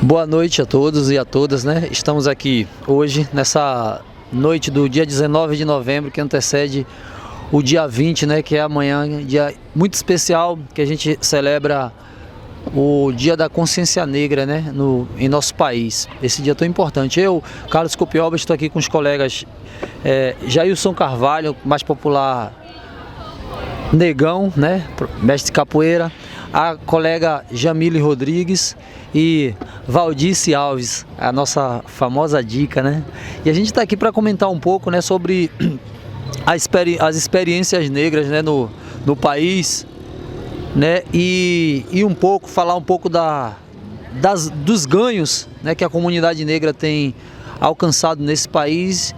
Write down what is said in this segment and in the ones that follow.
Boa noite a todos e a todas, né? Estamos aqui hoje, nessa noite do dia 19 de novembro, que antecede o dia 20, né? Que é amanhã, um dia muito especial, que a gente celebra o Dia da Consciência Negra, né? Em nosso país. Esse dia tão importante. Eu, Carlos Copioba, estou aqui com os colegas Jailson Carvalho, mais popular Negão, né? Mestre de capoeira. A colega Jamile Rodrigues e Valdice Alves, a nossa famosa dica, né? E a gente está aqui para comentar um pouco, né, sobre as experiências negras, né, no país, né? E falar um pouco dos ganhos, né, que a comunidade negra tem alcançado nesse país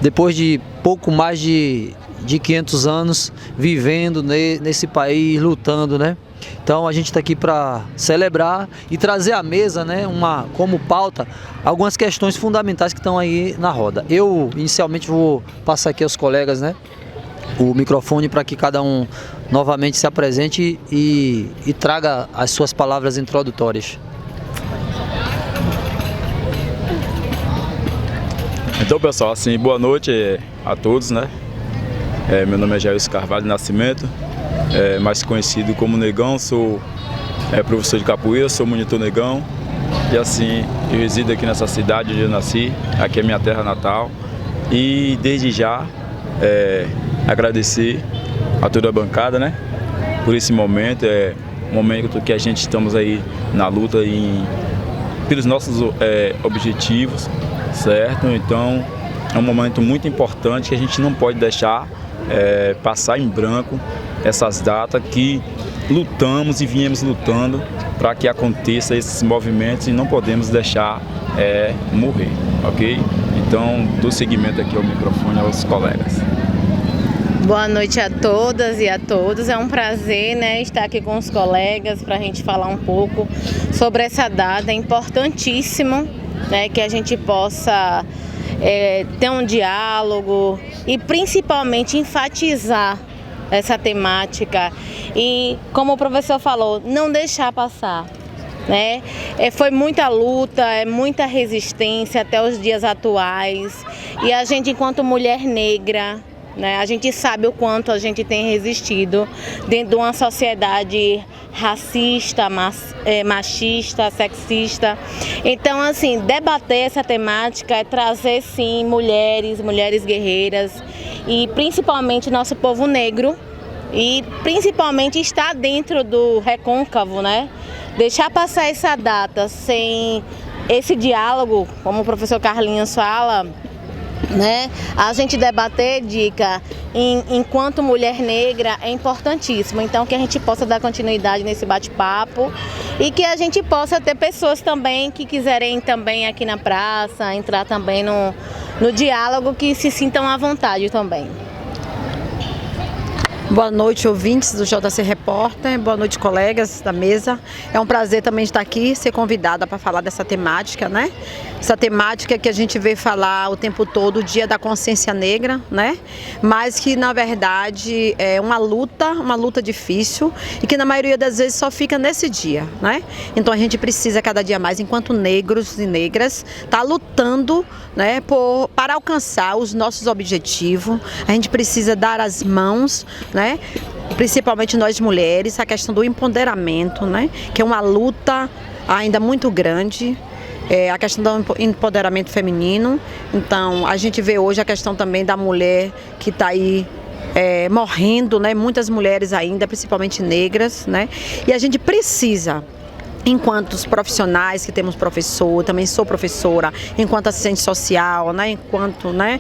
depois de pouco mais de 500 anos vivendo nesse país, lutando, né? Então a gente está aqui para celebrar e trazer à mesa, né, como pauta, algumas questões fundamentais que estão aí na roda. Eu inicialmente vou passar aqui aos colegas, né, o microfone para que cada um novamente se apresente e traga as suas palavras introdutórias. Então, pessoal, assim, boa noite a todos, né? Meu nome é Jailson Carvalho Nascimento, mais conhecido como Negão. Sou professor de capoeira, sou monitor Negão. E assim, eu resido aqui nessa cidade onde eu nasci, aqui é minha terra natal. E desde já, agradecer a toda a bancada, né? Por esse momento, um momento que a gente estamos aí na luta pelos nossos objetivos, certo? Então, é um momento muito importante que a gente não pode deixar passar em branco essas datas que lutamos e viemos lutando para que aconteça esses movimentos e não podemos deixar morrer, ok? Então, dou seguimento aqui ao microfone aos colegas. Boa noite a todas e a todos. É um prazer, né, estar aqui com os colegas para a gente falar um pouco sobre essa data. É importantíssimo, né, que a gente possa ter um diálogo e principalmente enfatizar essa temática e, como o professor falou, não deixar passar, né? Foi muita luta, muita resistência até os dias atuais, e a gente, enquanto mulher negra, né, a gente sabe o quanto a gente tem resistido dentro de uma sociedade racista, machista, sexista. Então, assim, debater essa temática é trazer, sim, mulheres guerreiras e principalmente nosso povo negro, e principalmente estar dentro do recôncavo, né? Deixar passar essa data sem esse diálogo, como o professor Carlinhos fala, né? A gente debater, dica, enquanto mulher negra, é importantíssimo. Então, que a gente possa dar continuidade nesse bate-papo e que a gente possa ter pessoas também que quiserem também aqui na praça, entrar também no diálogo, que se sintam à vontade também. Boa noite, ouvintes do JC Repórter, boa noite, colegas da mesa. É um prazer também estar aqui, ser convidada para falar dessa temática, né? Essa temática que a gente vê falar o tempo todo, o Dia da Consciência Negra, né? Mas que, na verdade, é uma luta difícil e que, na maioria das vezes, só fica nesse dia, né? Então, a gente precisa, cada dia mais, enquanto negros e negras, estar lutando, né, para alcançar os nossos objetivos. A gente precisa dar as mãos, né? Principalmente nós mulheres, a questão do empoderamento, né? Que é uma luta ainda muito grande. A questão do empoderamento feminino. Então, a gente vê hoje a questão também da mulher que está aí morrendo, né? Muitas mulheres ainda, principalmente negras, né? E a gente precisa, enquanto os profissionais que temos professor, também sou professora, enquanto assistente social, né? Enquanto, né,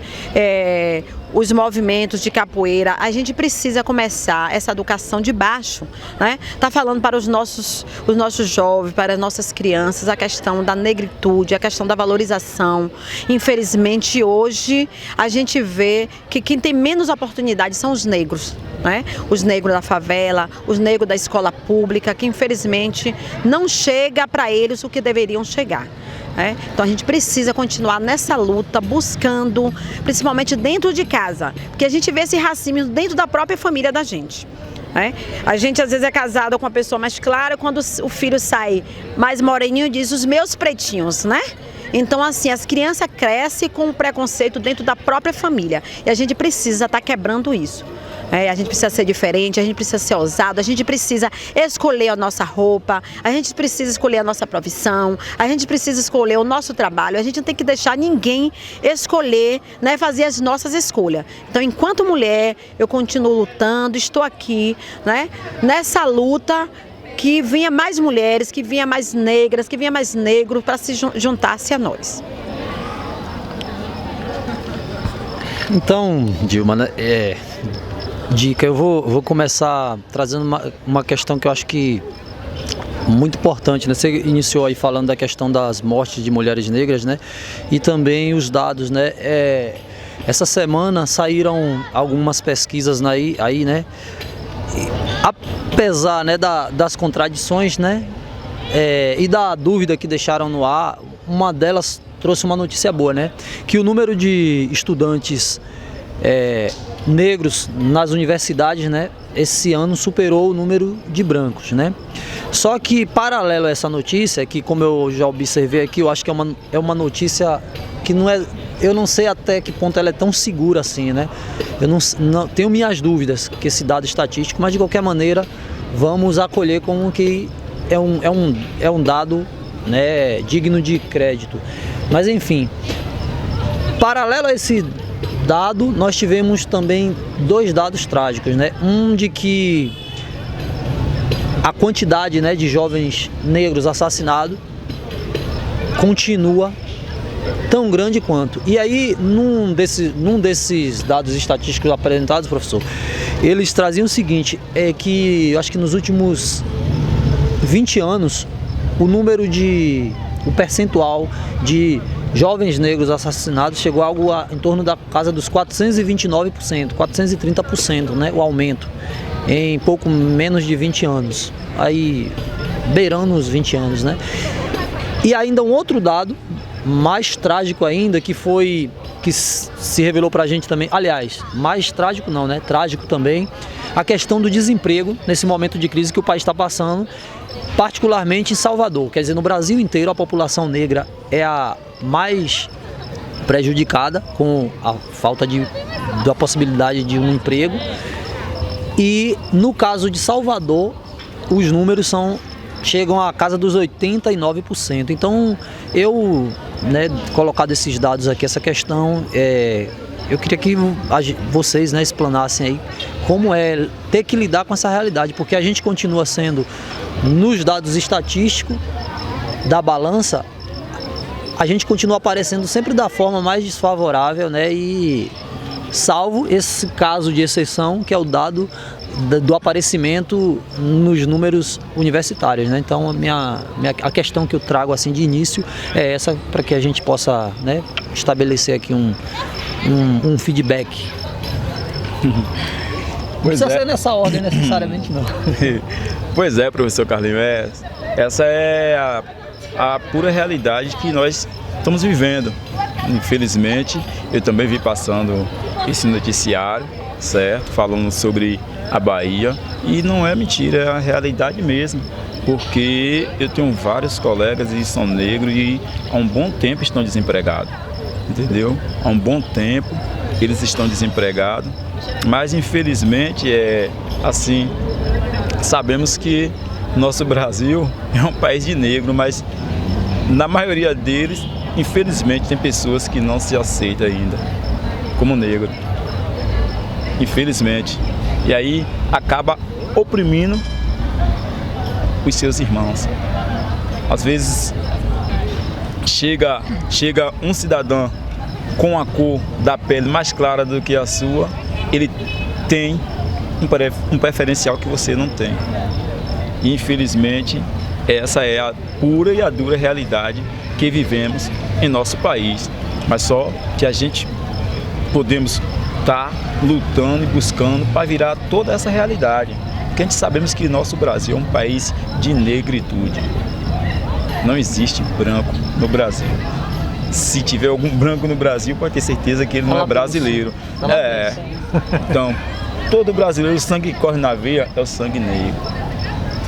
os movimentos de capoeira, a gente precisa começar essa educação de baixo, né? Tá falando para os nossos jovens, para as nossas crianças, a questão da negritude, a questão da valorização. Infelizmente, hoje, a gente vê que quem tem menos oportunidade são os negros, né? Os negros da favela, os negros da escola pública, que infelizmente não chega para eles o que deveriam chegar. Então a gente precisa continuar nessa luta, buscando, principalmente dentro de casa, porque a gente vê esse racismo dentro da própria família da gente. né? A gente às vezes é casado com uma pessoa mais clara, quando o filho sai mais moreninho, diz os meus pretinhos, né? Então, assim, as crianças crescem com o preconceito dentro da própria família. E a gente precisa estar quebrando isso. A gente precisa ser diferente, a gente precisa ser ousado, a gente precisa escolher a nossa roupa, a gente precisa escolher a nossa profissão, a gente precisa escolher o nosso trabalho, a gente não tem que deixar ninguém escolher, né, fazer as nossas escolhas. Então, enquanto mulher, eu continuo lutando, estou aqui, né, nessa luta, que vinha mais mulheres, que vinha mais negras, que vinha mais negros para se juntar-se a nós. Então, Dilma, né, dica, eu vou começar trazendo uma questão que eu acho que muito importante, né? Você iniciou aí falando da questão das mortes de mulheres negras, né? E também os dados, né? Essa semana saíram algumas pesquisas aí, né? E, apesar, né, das contradições, né? E da dúvida que deixaram no ar, uma delas trouxe uma notícia boa, né? Que o número de estudantes negros nas universidades, né, esse ano superou o número de brancos, né? Só que, paralelo a essa notícia, que como eu já observei aqui, eu acho que é uma notícia que não é, eu não sei até que ponto ela é tão segura assim, né? Eu não tenho minhas dúvidas que esse dado estatístico, mas de qualquer maneira vamos acolher como que é um dado, né, digno de crédito. Mas enfim, paralelo a esse dado, nós tivemos também dois dados trágicos, né? Um de que a quantidade, né, de jovens negros assassinados continua tão grande quanto. E aí, num desses dados estatísticos apresentados, professor, eles traziam o seguinte, que eu acho que nos últimos 20 anos, o percentual de jovens negros assassinados chegou a algo em torno da casa dos 429%, 430%, né, o aumento em pouco menos de 20 anos, aí beirando os 20 anos, né? E ainda um outro dado mais trágico ainda, que se revelou pra gente também, aliás, mais trágico não, né, trágico também, a questão do desemprego nesse momento de crise que o país está passando, particularmente em Salvador. Quer dizer, no Brasil inteiro a população negra é a mais prejudicada com a falta da possibilidade de um emprego. E no caso de Salvador, os números chegam à casa dos 89%. Então, eu, né, colocado esses dados aqui, essa questão, eu queria que vocês, né, explanassem aí como é ter que lidar com essa realidade, porque a gente continua sendo, nos dados estatísticos da balança, a gente continua aparecendo sempre da forma mais desfavorável, né? E salvo esse caso de exceção, que é o dado do aparecimento nos números universitários, né? Então a questão que eu trago assim de início é essa, para que a gente possa, né, estabelecer aqui um feedback. Não precisa ser nessa ordem necessariamente, não. Pois é, professor Carlinhos, essa é a pura realidade que nós estamos vivendo. Infelizmente, eu também vi passando esse noticiário, certo? Falando sobre a Bahia, e não é mentira, é a realidade mesmo, porque eu tenho vários colegas e são negros e há um bom tempo estão desempregados, entendeu? Há um bom tempo eles estão desempregados, mas infelizmente assim, sabemos que nosso Brasil é um país de negro, mas na maioria deles, infelizmente, tem pessoas que não se aceitam ainda como negro, infelizmente. E aí acaba oprimindo os seus irmãos. Às vezes chega um cidadão com a cor da pele mais clara do que a sua, ele tem um preferencial que você não tem. E infelizmente essa é a pura e a dura realidade que vivemos em nosso país. Mas só que a gente podemos estar lutando e buscando para virar toda essa realidade. Porque a gente sabemos que nosso Brasil é um país de negritude. Não existe branco no Brasil. Se tiver algum branco no Brasil, pode ter certeza que ele não é brasileiro. Então, todo brasileiro, o sangue que corre na veia é o sangue negro.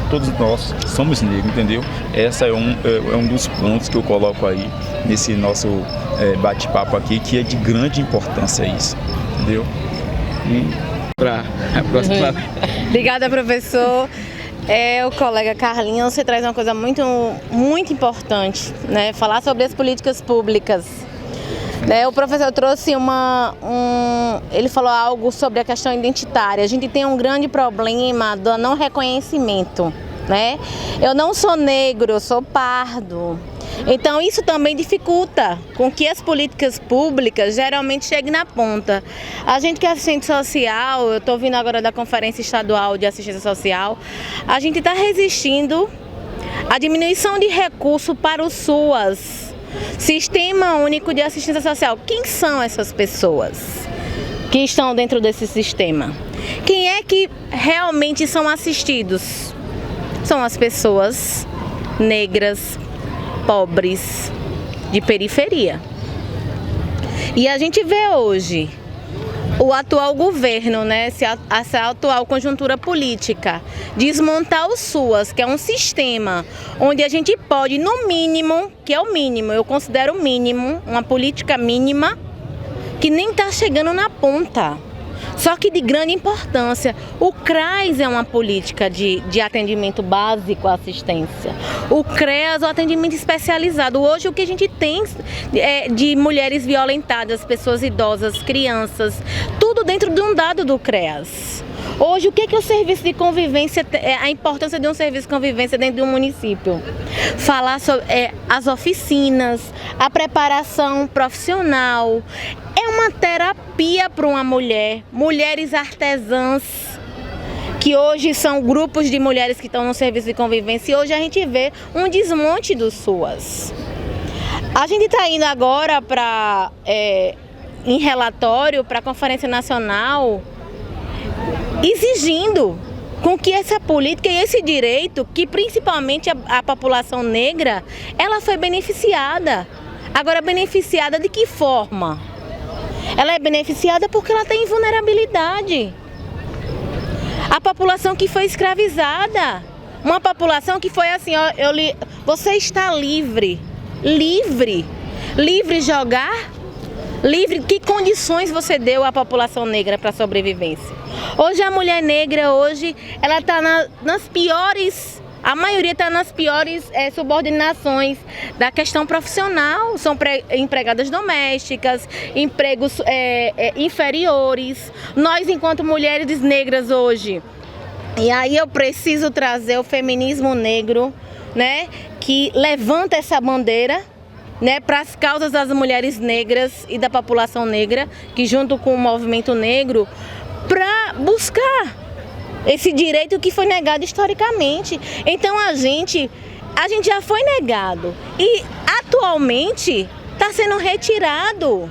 Todos nós somos negros, entendeu? Essa é um dos pontos que eu coloco aí nesse nosso bate-papo aqui, que é de grande importância isso, entendeu? E para a próxima. Obrigada, professor. O colega Carlinhos, você traz uma coisa muito, muito importante, né? Falar sobre as políticas públicas. O professor trouxe ele falou algo sobre a questão identitária. A gente tem um grande problema do não reconhecimento, né? Eu não sou negro, eu sou pardo. Então isso também dificulta com que as políticas públicas geralmente cheguem na ponta. A gente que é assistente social, eu estou vindo agora da Conferência Estadual de Assistência Social, a gente está resistindo à diminuição de recursos para o SUAS, Sistema Único de Assistência Social. Quem são essas pessoas que estão dentro desse sistema? Quem é que realmente são assistidos? São as pessoas negras, pobres, de periferia. E a gente vê hoje o atual governo, né, essa atual conjuntura política, desmontar o SUAS, que é um sistema onde a gente pode, no mínimo, que é o mínimo, eu considero o mínimo, uma política mínima, que nem está chegando na ponta. Só que de grande importância. O CRAS é uma política de atendimento básico à assistência. O CREAS é o atendimento especializado. Hoje o que a gente tem de mulheres violentadas, pessoas idosas, crianças, tudo dentro de um dado do CREAS. Hoje, o que é o serviço de convivência, a importância de um serviço de convivência dentro de um município? Falar sobre as oficinas, a preparação profissional. É uma terapia para uma mulher, mulheres artesãs, que hoje são grupos de mulheres que estão no serviço de convivência, e hoje a gente vê um desmonte do SUAS. A gente está indo agora em relatório para a Conferência Nacional, exigindo com que essa política e esse direito, que principalmente a população negra, ela foi beneficiada. Agora, beneficiada de que forma? Ela é beneficiada porque ela tem vulnerabilidade. A população que foi escravizada, uma população que foi assim, ó, você está livre, livre de jogar, livre. Que condições você deu à população negra para sobrevivência? Hoje a mulher negra, ela está nas piores, a maioria está nas piores subordinações da questão profissional. São empregadas domésticas, empregos inferiores. Nós, enquanto mulheres negras hoje, e aí eu preciso trazer o feminismo negro, né, que levanta essa bandeira, né, para as causas das mulheres negras e da população negra, que junto com o movimento negro, para buscar esse direito que foi negado historicamente. Então a gente já foi negado e atualmente está sendo retirado.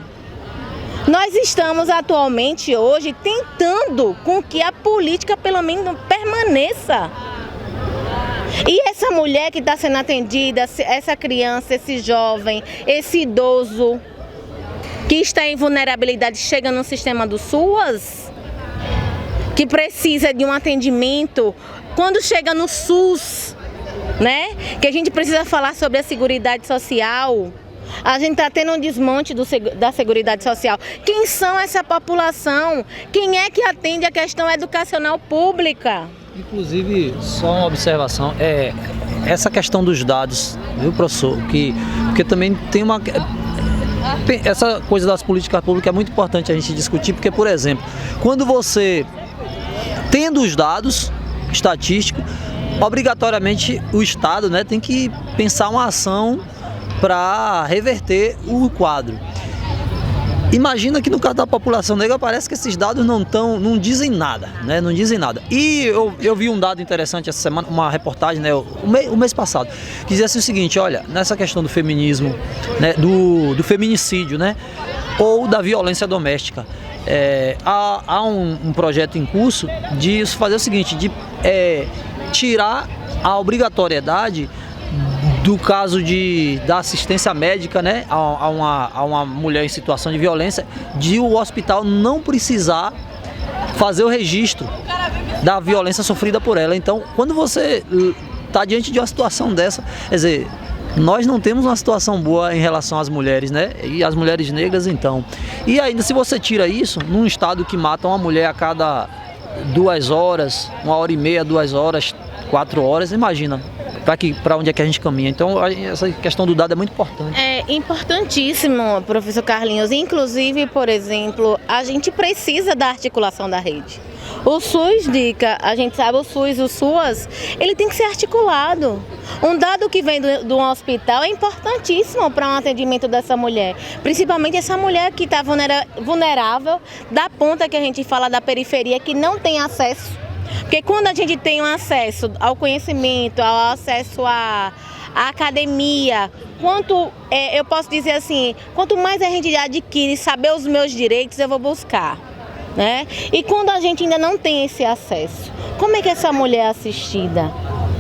Nós estamos atualmente hoje tentando com que a política pelo menos permaneça. E essa mulher que está sendo atendida, essa criança, esse jovem, esse idoso que está em vulnerabilidade, chega no sistema do SUAS, que precisa de um atendimento, quando chega no SUS, né? Que a gente precisa falar sobre a Seguridade Social. A gente está tendo um desmonte da Seguridade Social. Quem são essa população? Quem é que atende a questão educacional pública? Inclusive, só uma observação, essa questão dos dados, viu, professor? Porque também tem essa coisa das políticas públicas é muito importante a gente discutir, porque, por exemplo, quando você tendo os dados estatísticos, obrigatoriamente o Estado, né, tem que pensar uma ação para reverter o quadro. Imagina que no caso da população negra parece que esses dados não dizem nada, né? Não dizem nada. E eu vi um dado interessante essa semana, uma reportagem, né, o mês passado, que dizia assim o seguinte: olha, nessa questão do feminismo, né, do feminicídio, né, ou da violência doméstica, há um projeto em curso de fazer o seguinte, de tirar a obrigatoriedade do caso da assistência médica, né, a uma mulher em situação de violência, de o hospital não precisar fazer o registro da violência sofrida por ela. Então, quando você está diante de uma situação dessa, quer dizer, nós não temos uma situação boa em relação às mulheres, né? E as mulheres negras, então. E ainda, se você tira isso, num estado que mata uma mulher a cada 2 horas, 1h30, 2 horas, 4 horas, imagina para onde é que a gente caminha. Então, essa questão do dado é muito importante. É importantíssimo, professor Carlinhos. Inclusive, por exemplo, a gente precisa da articulação da rede. O SUS, Dica, a gente sabe, o SUAS, ele tem que ser articulado. Um dado que vem de um hospital é importantíssimo para um atendimento dessa mulher. Principalmente essa mulher que está vulnerável, da ponta que a gente fala da periferia, que não tem acesso. Porque quando a gente tem um acesso ao conhecimento, ao acesso à academia, eu posso dizer assim, quanto mais a gente adquire saber os meus direitos, eu vou buscar. Né? E quando a gente ainda não tem esse acesso, como é que essa mulher é assistida?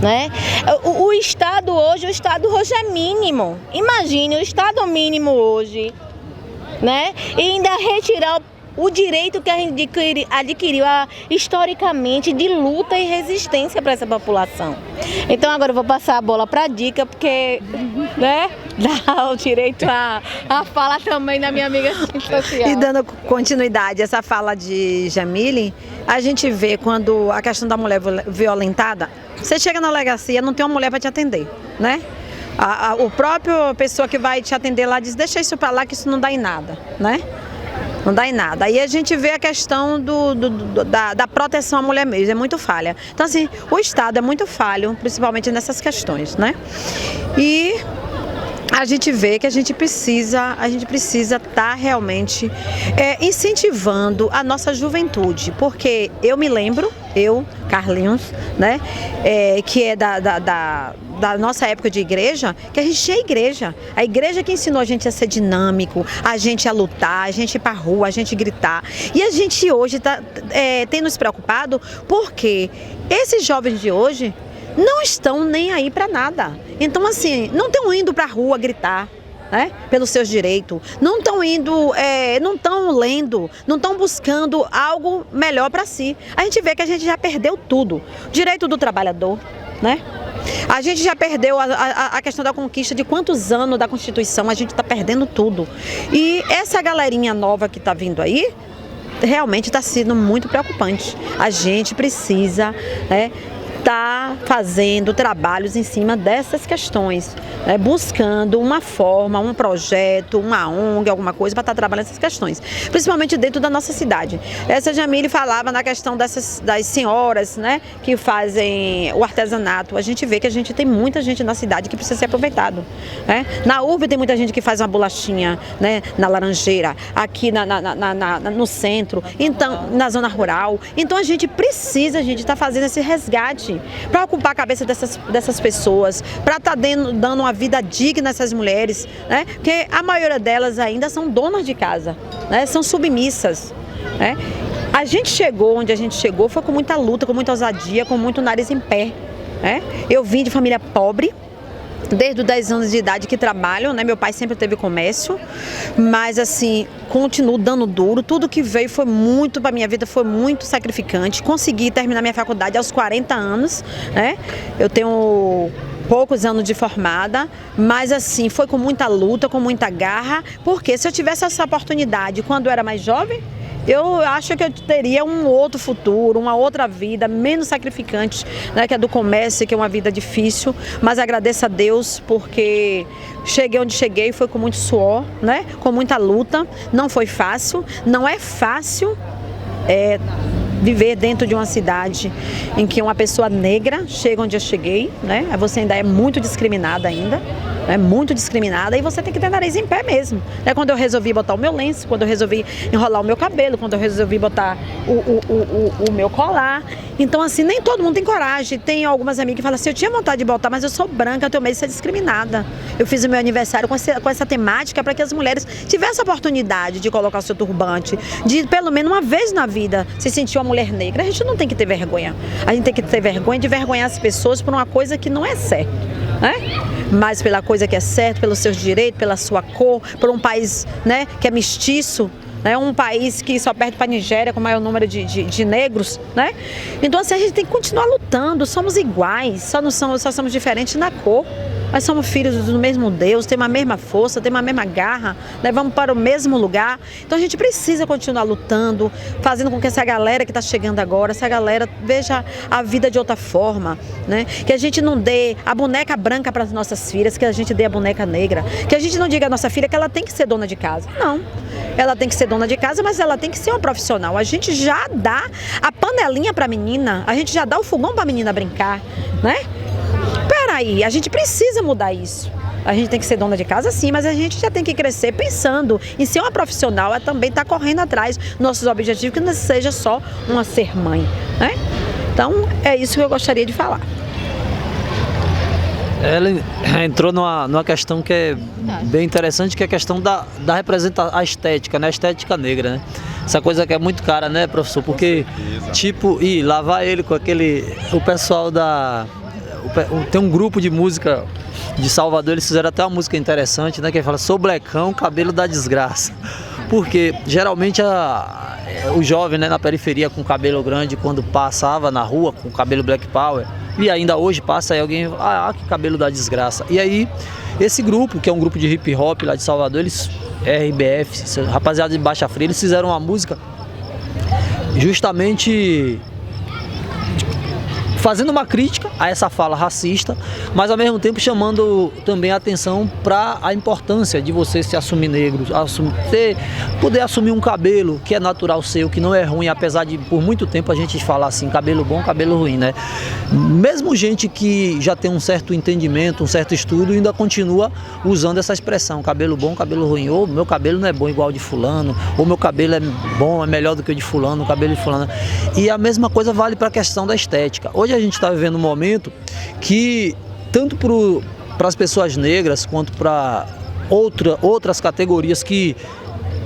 Né? O Estado hoje é mínimo. Imagine o Estado mínimo hoje, né? E ainda retirar o direito que a gente adquiriu historicamente de luta e resistência para essa população. Então agora eu vou passar a bola para a Dica, porque, né, dá o direito à fala também da minha amiga social. E dando continuidade a essa fala de Jamile, a gente vê quando a questão da mulher violentada, você chega na delegacia, não tem uma mulher para te atender, né? O próprio pessoa que vai te atender lá diz, deixa isso para lá que isso não dá em nada, né? Não dá em nada. Aí a gente vê a questão da proteção à mulher mesmo, é muito falha. Então, assim, o Estado é muito falho, principalmente nessas questões, né? E a gente vê que a gente precisa estar realmente incentivando a nossa juventude, porque eu me lembro, Carlinhos, né, que é da nossa época de igreja, que a gente tinha a igreja que ensinou a gente a ser dinâmico, a gente a lutar, a gente ir pra rua, a gente gritar. E a gente hoje tem nos preocupado porque esses jovens de hoje não estão nem aí para nada. Então, assim, não estão indo para a rua gritar, né, pelos seus direitos, não estão indo, não estão lendo, não estão buscando algo melhor para si. A gente vê que a gente já perdeu tudo. Direito do trabalhador, né? A gente já perdeu a questão da conquista de quantos anos da Constituição, a gente está perdendo tudo. E essa galerinha nova que está vindo aí, realmente está sendo muito preocupante. A gente precisa, né, está fazendo trabalhos em cima dessas questões, né? Buscando uma forma, um projeto, uma ONG, alguma coisa para estar trabalhando essas questões, principalmente dentro da nossa cidade. Essa Jamile falava na questão das senhoras, né, que fazem o artesanato. A gente vê que a gente tem muita gente na cidade que precisa ser aproveitado, né? Na URB tem muita gente que faz uma bolachinha, né, na Laranjeira, aqui no centro, então, na zona rural. Então a gente está fazendo esse resgate para ocupar a cabeça dessas pessoas, para estar dando uma vida digna a essas mulheres, né? Porque a maioria delas ainda são donas de casa, né? São submissas, né? A gente chegou onde a gente chegou foi com muita luta, com muita ousadia, com muito nariz em pé, né? Eu vim de família pobre, desde os 10 anos de idade que trabalho, né? Meu pai sempre teve comércio, mas assim, continuo dando duro. Tudo que veio foi muito, para minha vida foi muito sacrificante. Consegui terminar minha faculdade aos 40 anos, né? Eu tenho poucos anos de formada, mas assim, foi com muita luta, com muita garra, porque se eu tivesse essa oportunidade quando eu era mais jovem, eu acho que eu teria um outro futuro, uma outra vida, menos sacrificante, né, que é do comércio, que é uma vida difícil, mas agradeço a Deus porque cheguei onde cheguei, foi com muito suor, né, com muita luta, não foi fácil, não é fácil viver dentro de uma cidade em que uma pessoa negra chega onde eu cheguei, né, você ainda é muito discriminada ainda. É muito discriminada e você tem que ter nariz em pé mesmo. É quando eu resolvi botar o meu lenço, quando eu resolvi enrolar o meu cabelo, quando eu resolvi botar o meu colar. Então, assim, nem todo mundo tem coragem. Tem algumas amigas que falam assim, eu tinha vontade de botar, mas eu sou branca, eu tenho medo de ser discriminada. Eu fiz o meu aniversário com essa temática para que as mulheres tivessem a oportunidade de colocar o seu turbante, de pelo menos uma vez na vida se sentir uma mulher negra. A gente não tem que ter vergonha. A gente tem que ter vergonha de vergonhar as pessoas por uma coisa que não é certa, né? Mas pela coisa que é certa, pelos seus direitos, pela sua cor, por um país, né, que é mestiço, né? Um país que só perde para a Nigéria com o maior número de negros, né? Então assim, a gente tem que continuar lutando, somos iguais, só somos diferentes na cor. Nós somos filhos do mesmo Deus, temos a mesma força, temos a mesma garra, né? Vamos para o mesmo lugar. Então a gente precisa continuar lutando, fazendo com que essa galera que está chegando agora, essa galera veja a vida de outra forma, né? Que a gente não dê a boneca branca para as nossas filhas, que a gente dê a boneca negra. Que a gente não diga à nossa filha que ela tem que ser dona de casa. Não, ela tem que ser dona de casa, mas ela tem que ser uma profissional. A gente já dá a panelinha para a menina, a gente já dá o fogão para a menina brincar, né? Peraí, a gente precisa mudar isso. A gente tem que ser dona de casa, sim, mas a gente já tem que crescer pensando em ser uma profissional, é também estar correndo atrás dos nossos objetivos, que não seja só uma ser mãe, né? Então, é isso que eu gostaria de falar. Ela entrou numa questão que é bem interessante, que é a questão da representação, a estética, né? A estética negra, né? Essa coisa que é muito cara, né, professor? Porque, tipo, lá vai ele com o pessoal tem um grupo de música de Salvador, eles fizeram até uma música interessante, né? Que fala, sou blecão, cabelo da desgraça. Porque geralmente o jovem, né, na periferia com cabelo grande, quando passava na rua com cabelo black power, e ainda hoje passa aí alguém, que cabelo da desgraça. E aí, esse grupo, que é um grupo de hip hop lá de Salvador, eles, RBF, rapaziada de Baixa Fria, eles fizeram uma música justamente fazendo uma crítica a essa fala racista, mas ao mesmo tempo chamando também a atenção para a importância de você se assumir negro, poder assumir um cabelo que é natural seu, que não é ruim, apesar de por muito tempo a gente falar assim, cabelo bom, cabelo ruim, né? Mesmo gente que já tem um certo entendimento, um certo estudo, ainda continua usando essa expressão, cabelo bom, cabelo ruim, ou meu cabelo não é bom igual de fulano, ou meu cabelo é bom, é melhor do que o de fulano, o cabelo de fulano. E a mesma coisa vale para a questão da estética. Hoje a gente está vivendo um momento que, tanto para as pessoas negras, quanto para outras categorias que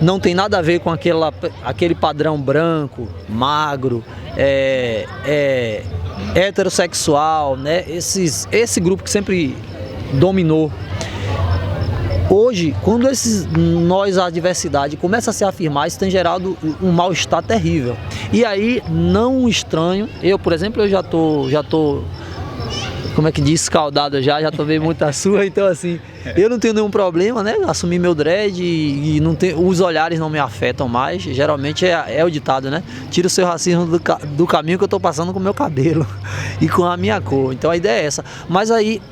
não tem nada a ver com aquele padrão branco, magro, heterossexual, né? Esse grupo que sempre dominou. Hoje, quando a diversidade começa a se afirmar, isso tem gerado um mal-estar terrível. E aí, não estranho, eu, por exemplo, eu já tô, como é que diz, escaldado já tomei muita surra, então assim, eu não tenho nenhum problema, né, assumir meu dread e não os olhares não me afetam mais, geralmente é o ditado, né, tira o seu racismo do caminho que eu tô passando com o meu cabelo e com a minha cor, então a ideia é essa, mas aí,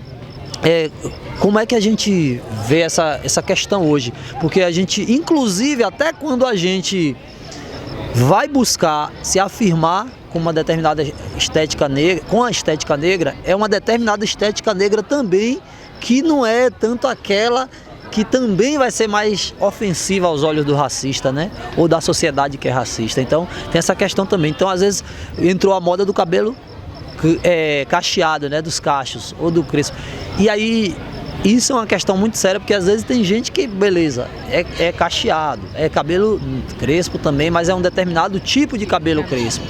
como é que a gente vê essa questão hoje? Porque a gente, inclusive, até quando a gente vai buscar se afirmar com uma determinada estética negra, com a estética negra, é uma determinada estética negra também, que não é tanto aquela que também vai ser mais ofensiva aos olhos do racista, né? Ou da sociedade que é racista. Então, tem essa questão também. Então, às vezes, entrou a moda do cabelo cacheado, né, dos cachos ou do crespo. E aí isso é uma questão muito séria, porque às vezes tem gente que, beleza, é cacheado, é cabelo crespo também, mas é um determinado tipo de cabelo crespo.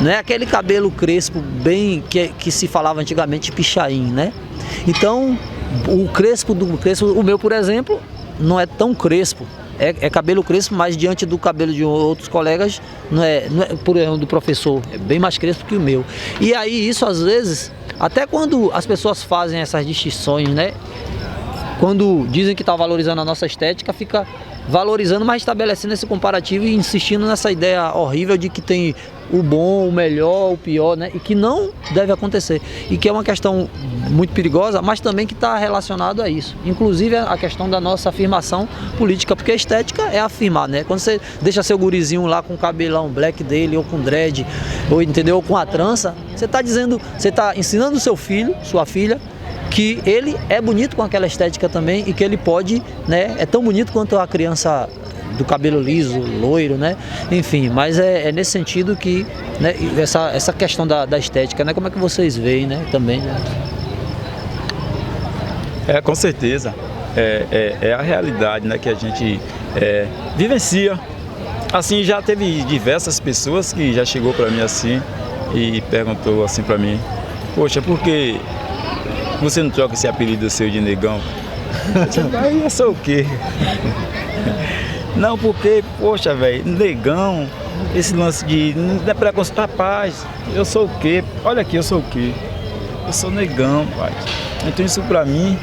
Não é aquele cabelo crespo bem que se falava antigamente de pichain, né? Então, o meu, por exemplo, não é tão crespo. É cabelo crespo, mas diante do cabelo de outros colegas, não é por exemplo, do professor, é bem mais crespo que o meu. E aí isso às vezes, até quando as pessoas fazem essas distinções, né? Quando dizem que está valorizando a nossa estética, fica valorizando, mas estabelecendo esse comparativo e insistindo nessa ideia horrível de que tem o bom, o melhor, o pior, né? E que não deve acontecer. E que é uma questão muito perigosa, mas também que está relacionado a isso. Inclusive a questão da nossa afirmação política, porque a estética é afirmar, né? Quando você deixa seu gurizinho lá com o cabelão black dele, ou com dread, ou entendeu? Ou com a trança, você está ensinando o seu filho, sua filha, que ele é bonito com aquela estética também e que ele pode, né? É tão bonito quanto a criança do cabelo liso, loiro, né? Enfim, mas é nesse sentido que, né, essa questão da estética, né? Como é que vocês veem, né? Também, né? Com certeza. É a realidade, né, que a gente vivencia. Assim, já teve diversas pessoas que já chegou para mim assim e perguntou assim para mim: poxa, por que você não troca esse apelido seu de negão? Aí eu sou o quê? Não, porque, poxa, velho, negão, esse lance de não é preconceito. Rapaz, eu sou o quê? Olha aqui, eu sou o quê? Eu sou negão, pai. Então isso pra mim,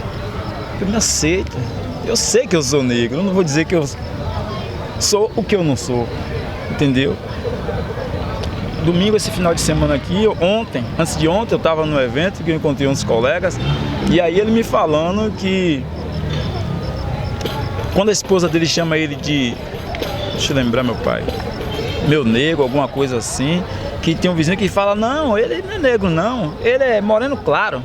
eu me aceito. Eu sei que eu sou negro, eu não vou dizer que eu sou o que eu não sou, entendeu? Domingo, esse final de semana aqui, antes de ontem, eu estava no evento que eu encontrei uns colegas, e aí ele me falando que quando a esposa dele chama ele de, deixa eu lembrar meu pai, meu negro, alguma coisa assim, que tem um vizinho que fala, não, ele não é negro não, ele é moreno claro.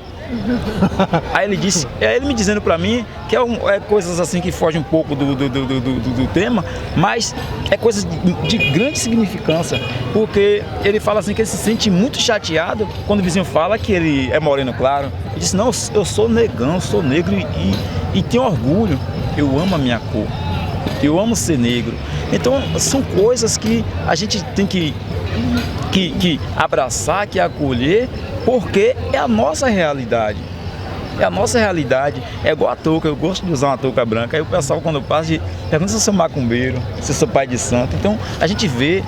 Aí ele me dizendo pra mim que é coisas assim que fogem um pouco do tema, mas é coisas de grande significância, porque ele fala assim que ele se sente muito chateado quando o vizinho fala que ele é moreno claro. Ele disse, não, eu sou negão, sou negro e tenho orgulho, eu amo a minha cor, eu amo ser negro. Então são coisas que a gente tem que abraçar, que acolher, porque é a nossa realidade. É a nossa realidade. É igual a touca, eu gosto de usar uma touca branca. Aí o pessoal, quando passa, pergunta se eu sou macumbeiro, se eu sou pai de santo. Então a gente vê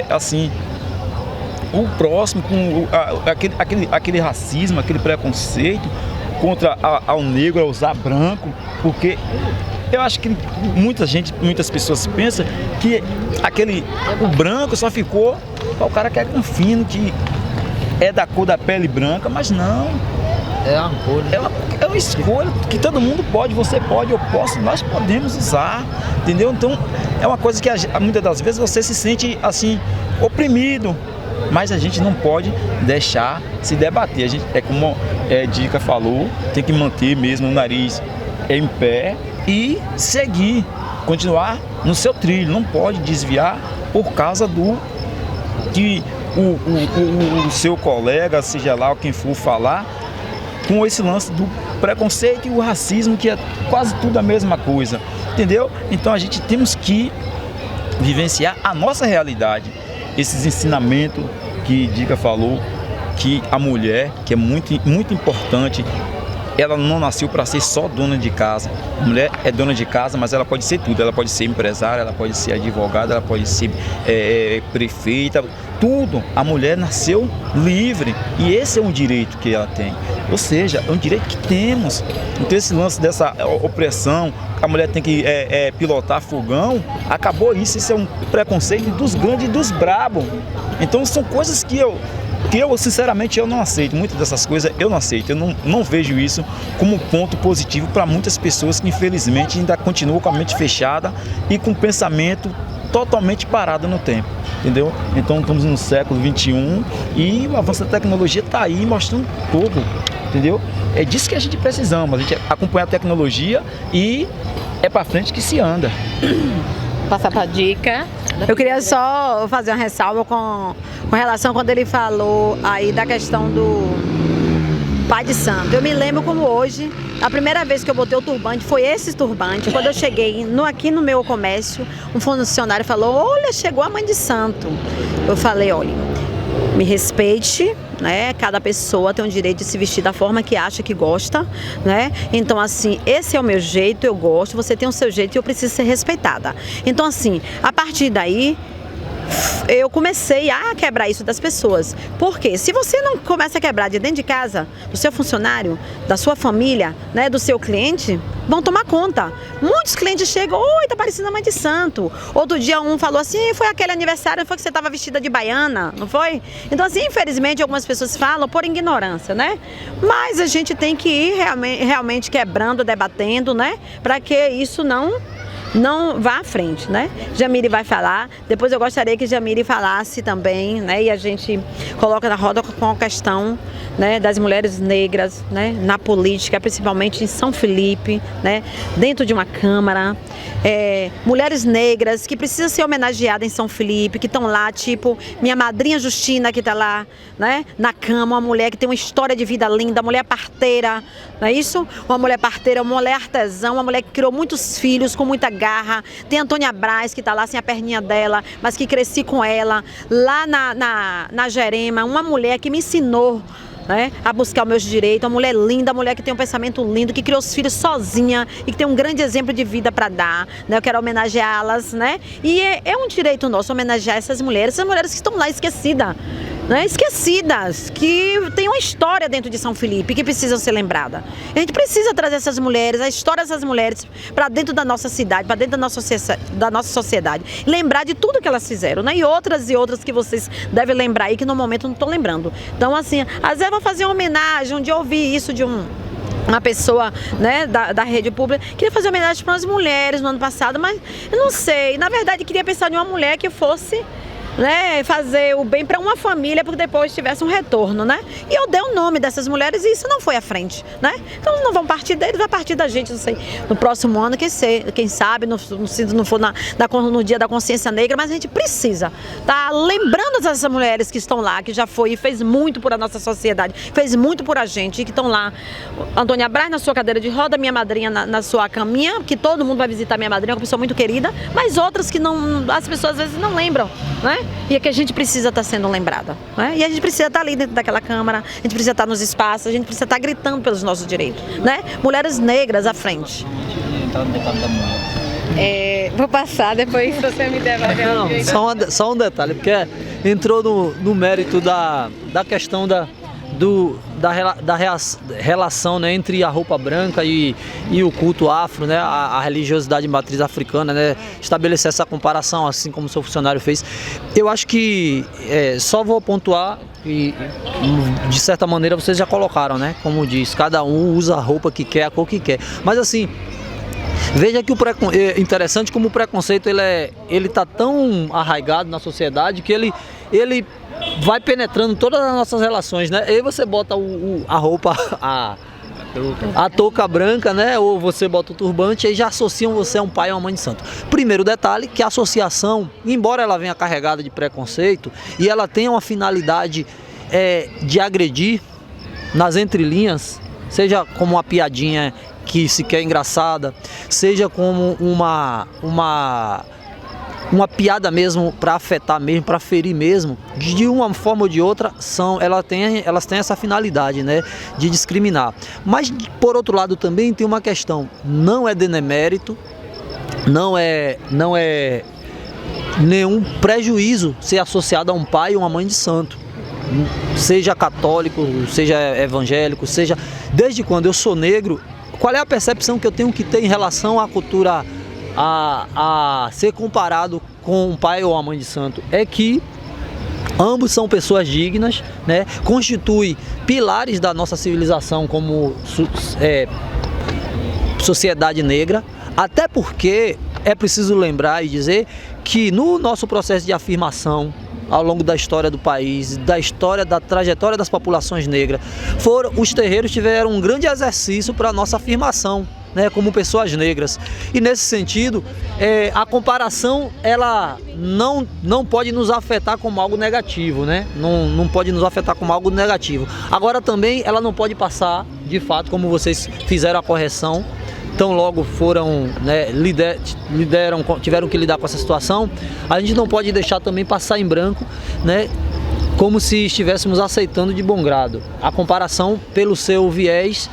assim, o próximo com aquele racismo, aquele preconceito contra ao negro a usar branco, porque eu acho que muitas pessoas pensam que o branco só ficou para o cara que é com fino, que é da cor da pele branca, mas não. É uma cor, né? É uma escolha que todo mundo pode, você pode, eu posso, nós podemos usar, entendeu? Então é uma coisa que muitas das vezes você se sente assim, oprimido, mas a gente não pode deixar se debater. A gente, como a Dica falou, tem que manter mesmo o nariz em pé e seguir, continuar no seu trilho, não pode desviar por causa que o seu colega, seja lá quem for falar, com esse lance do preconceito e o racismo, que é quase tudo a mesma coisa, entendeu? Então a gente temos que vivenciar a nossa realidade, esses ensinamentos que Dica falou, que a mulher, que é muito, muito importante, ela não nasceu para ser só dona de casa. A mulher é dona de casa, mas ela pode ser tudo. Ela pode ser empresária, ela pode ser advogada, ela pode ser prefeita, tudo. A mulher nasceu livre e esse é um direito que ela tem. Ou seja, é um direito que temos. Então esse lance dessa opressão, a mulher tem que pilotar fogão, acabou isso. Isso é um preconceito dos grandes e dos brabos. Então são coisas que eu sinceramente eu não aceito. Muitas dessas coisas eu não aceito. Eu não vejo isso como um ponto positivo para muitas pessoas que infelizmente ainda continuam com a mente fechada e com o pensamento totalmente parado no tempo, entendeu? Então estamos no século XXI e o avanço da tecnologia está aí mostrando tudo, entendeu? É disso que a gente precisamos, a gente acompanha a tecnologia e é para frente que se anda. Passar para a Dica. Eu queria só fazer uma ressalva com relação quando ele falou aí da questão do pai de santo. Eu me lembro como hoje, a primeira vez que eu botei o turbante foi esse turbante. Quando eu cheguei aqui no meu comércio, um funcionário falou, olha, chegou a mãe de santo. Eu falei, olha, me respeite, né? Cada pessoa tem o direito de se vestir da forma que acha que gosta, né? Então assim, esse é o meu jeito, eu gosto, você tem o seu jeito e eu preciso ser respeitada. Então assim, a partir daí eu comecei a quebrar isso das pessoas. Porque se você não começa a quebrar de dentro de casa, do seu funcionário, da sua família, né, do seu cliente, vão tomar conta. Muitos clientes chegam, oi, tá parecendo a mãe de santo. Outro dia um falou assim, foi aquele aniversário, foi que você estava vestida de baiana, não foi? Então assim, infelizmente algumas pessoas falam por ignorância, né? Mas a gente tem que ir realmente quebrando, debatendo, né? Para que isso não vá à frente, né? Jamile vai falar, depois eu gostaria que Jamile falasse também, né? E a gente coloca na roda com a questão, né, das mulheres negras, né, na política, principalmente em São Felipe, né, dentro de uma Câmara, mulheres negras que precisam ser homenageadas em São Felipe, que estão lá, tipo minha madrinha Justina, que está lá, né, na Câmara, uma mulher que tem uma história de vida linda, mulher parteira, não é isso? Uma mulher parteira, uma mulher artesã, uma mulher que criou muitos filhos com muita garra. Tem a Antônia Braz, que está lá sem a perninha dela, mas que cresci com ela, lá na Jerema, uma mulher que me ensinou né, a buscar os meus direitos, uma mulher linda, uma mulher que tem um pensamento lindo, que criou os filhos sozinha e que tem um grande exemplo de vida para dar, né, eu quero homenageá-las, né, e é um direito nosso homenagear essas mulheres que estão lá esquecidas, né, esquecidas, que tem uma história dentro de São Felipe, que precisam ser lembradas. A gente precisa trazer essas mulheres, a história dessas mulheres para dentro da nossa cidade, para dentro da nossa sociedade, lembrar de tudo que elas fizeram, né, e outras que vocês devem lembrar aí, que no momento eu não estou lembrando. Então, assim, às vezes eu vou fazer uma homenagem, de ouvir isso de uma pessoa, né, da rede pública, queria fazer homenagem para as mulheres no ano passado, mas eu não sei, na verdade queria pensar em uma mulher que fosse, né, fazer o bem para uma família, porque depois tivesse um retorno, né? E eu dei o nome dessas mulheres e isso não foi à frente, né? Então não vão partir deles, vai partir da gente, não sei, no próximo ano, quem sabe, se não for no dia da consciência negra, mas a gente precisa tá lembrando dessas mulheres que estão lá, que já foi e fez muito por a nossa sociedade, fez muito por a gente, e que estão lá. Antônia Braz na sua cadeira de roda, minha madrinha na sua caminha, que todo mundo vai visitar minha madrinha, uma pessoa muito querida, mas outras que não, as pessoas às vezes não lembram, né? E é que a gente precisa estar sendo lembrada, né? E a gente precisa estar ali dentro daquela Câmara, a gente precisa estar nos espaços, a gente precisa estar gritando pelos nossos direitos, né? Mulheres negras à frente. Vou passar, depois você me devolve. Não, só um detalhe, porque entrou no mérito da questão da relação, né, entre a roupa branca e o culto afro, né, a religiosidade matriz africana, né, estabelecer essa comparação, assim como o seu funcionário fez. Eu acho que só vou pontuar e, de certa maneira, vocês já colocaram, né, como diz, cada um usa a roupa que quer, a cor que quer. Mas assim, veja que é interessante como o preconceito ele tá tão arraigado na sociedade que ele vai penetrando todas as nossas relações, né? Aí você bota a roupa, a touca branca, né? Ou você bota o turbante, aí já associam você a um pai ou uma mãe de santo. Primeiro detalhe, que a associação, embora ela venha carregada de preconceito e ela tenha uma finalidade de agredir nas entrelinhas, seja como uma piadinha que sequer é engraçada, seja como uma piada mesmo, para afetar mesmo, para ferir mesmo, de uma forma ou de outra, elas têm essa finalidade, né, de discriminar. Mas, por outro lado, também tem uma questão, não é demérito, não é nenhum prejuízo ser associado a um pai ou uma mãe de santo, seja católico, seja evangélico, seja... Desde quando eu sou negro, qual é a percepção que eu tenho que ter em relação à cultura a ser comparado com um pai ou uma mãe de santo? É que ambos são pessoas dignas, né? Constituem pilares da nossa civilização como sociedade negra, até porque é preciso lembrar e dizer que no nosso processo de afirmação ao longo da história do país, da trajetória das populações negras, os terreiros tiveram um grande exercício para a nossa afirmação, né, como pessoas negras. E nesse sentido, a comparação ela não pode nos afetar como algo negativo, né? Não pode nos afetar como algo negativo. Agora também ela não pode passar, de fato, como vocês fizeram a correção, tão logo foram, né, tiveram que lidar com essa situação, a gente não pode deixar também passar em branco, né, como se estivéssemos aceitando de bom grado a comparação pelo seu viés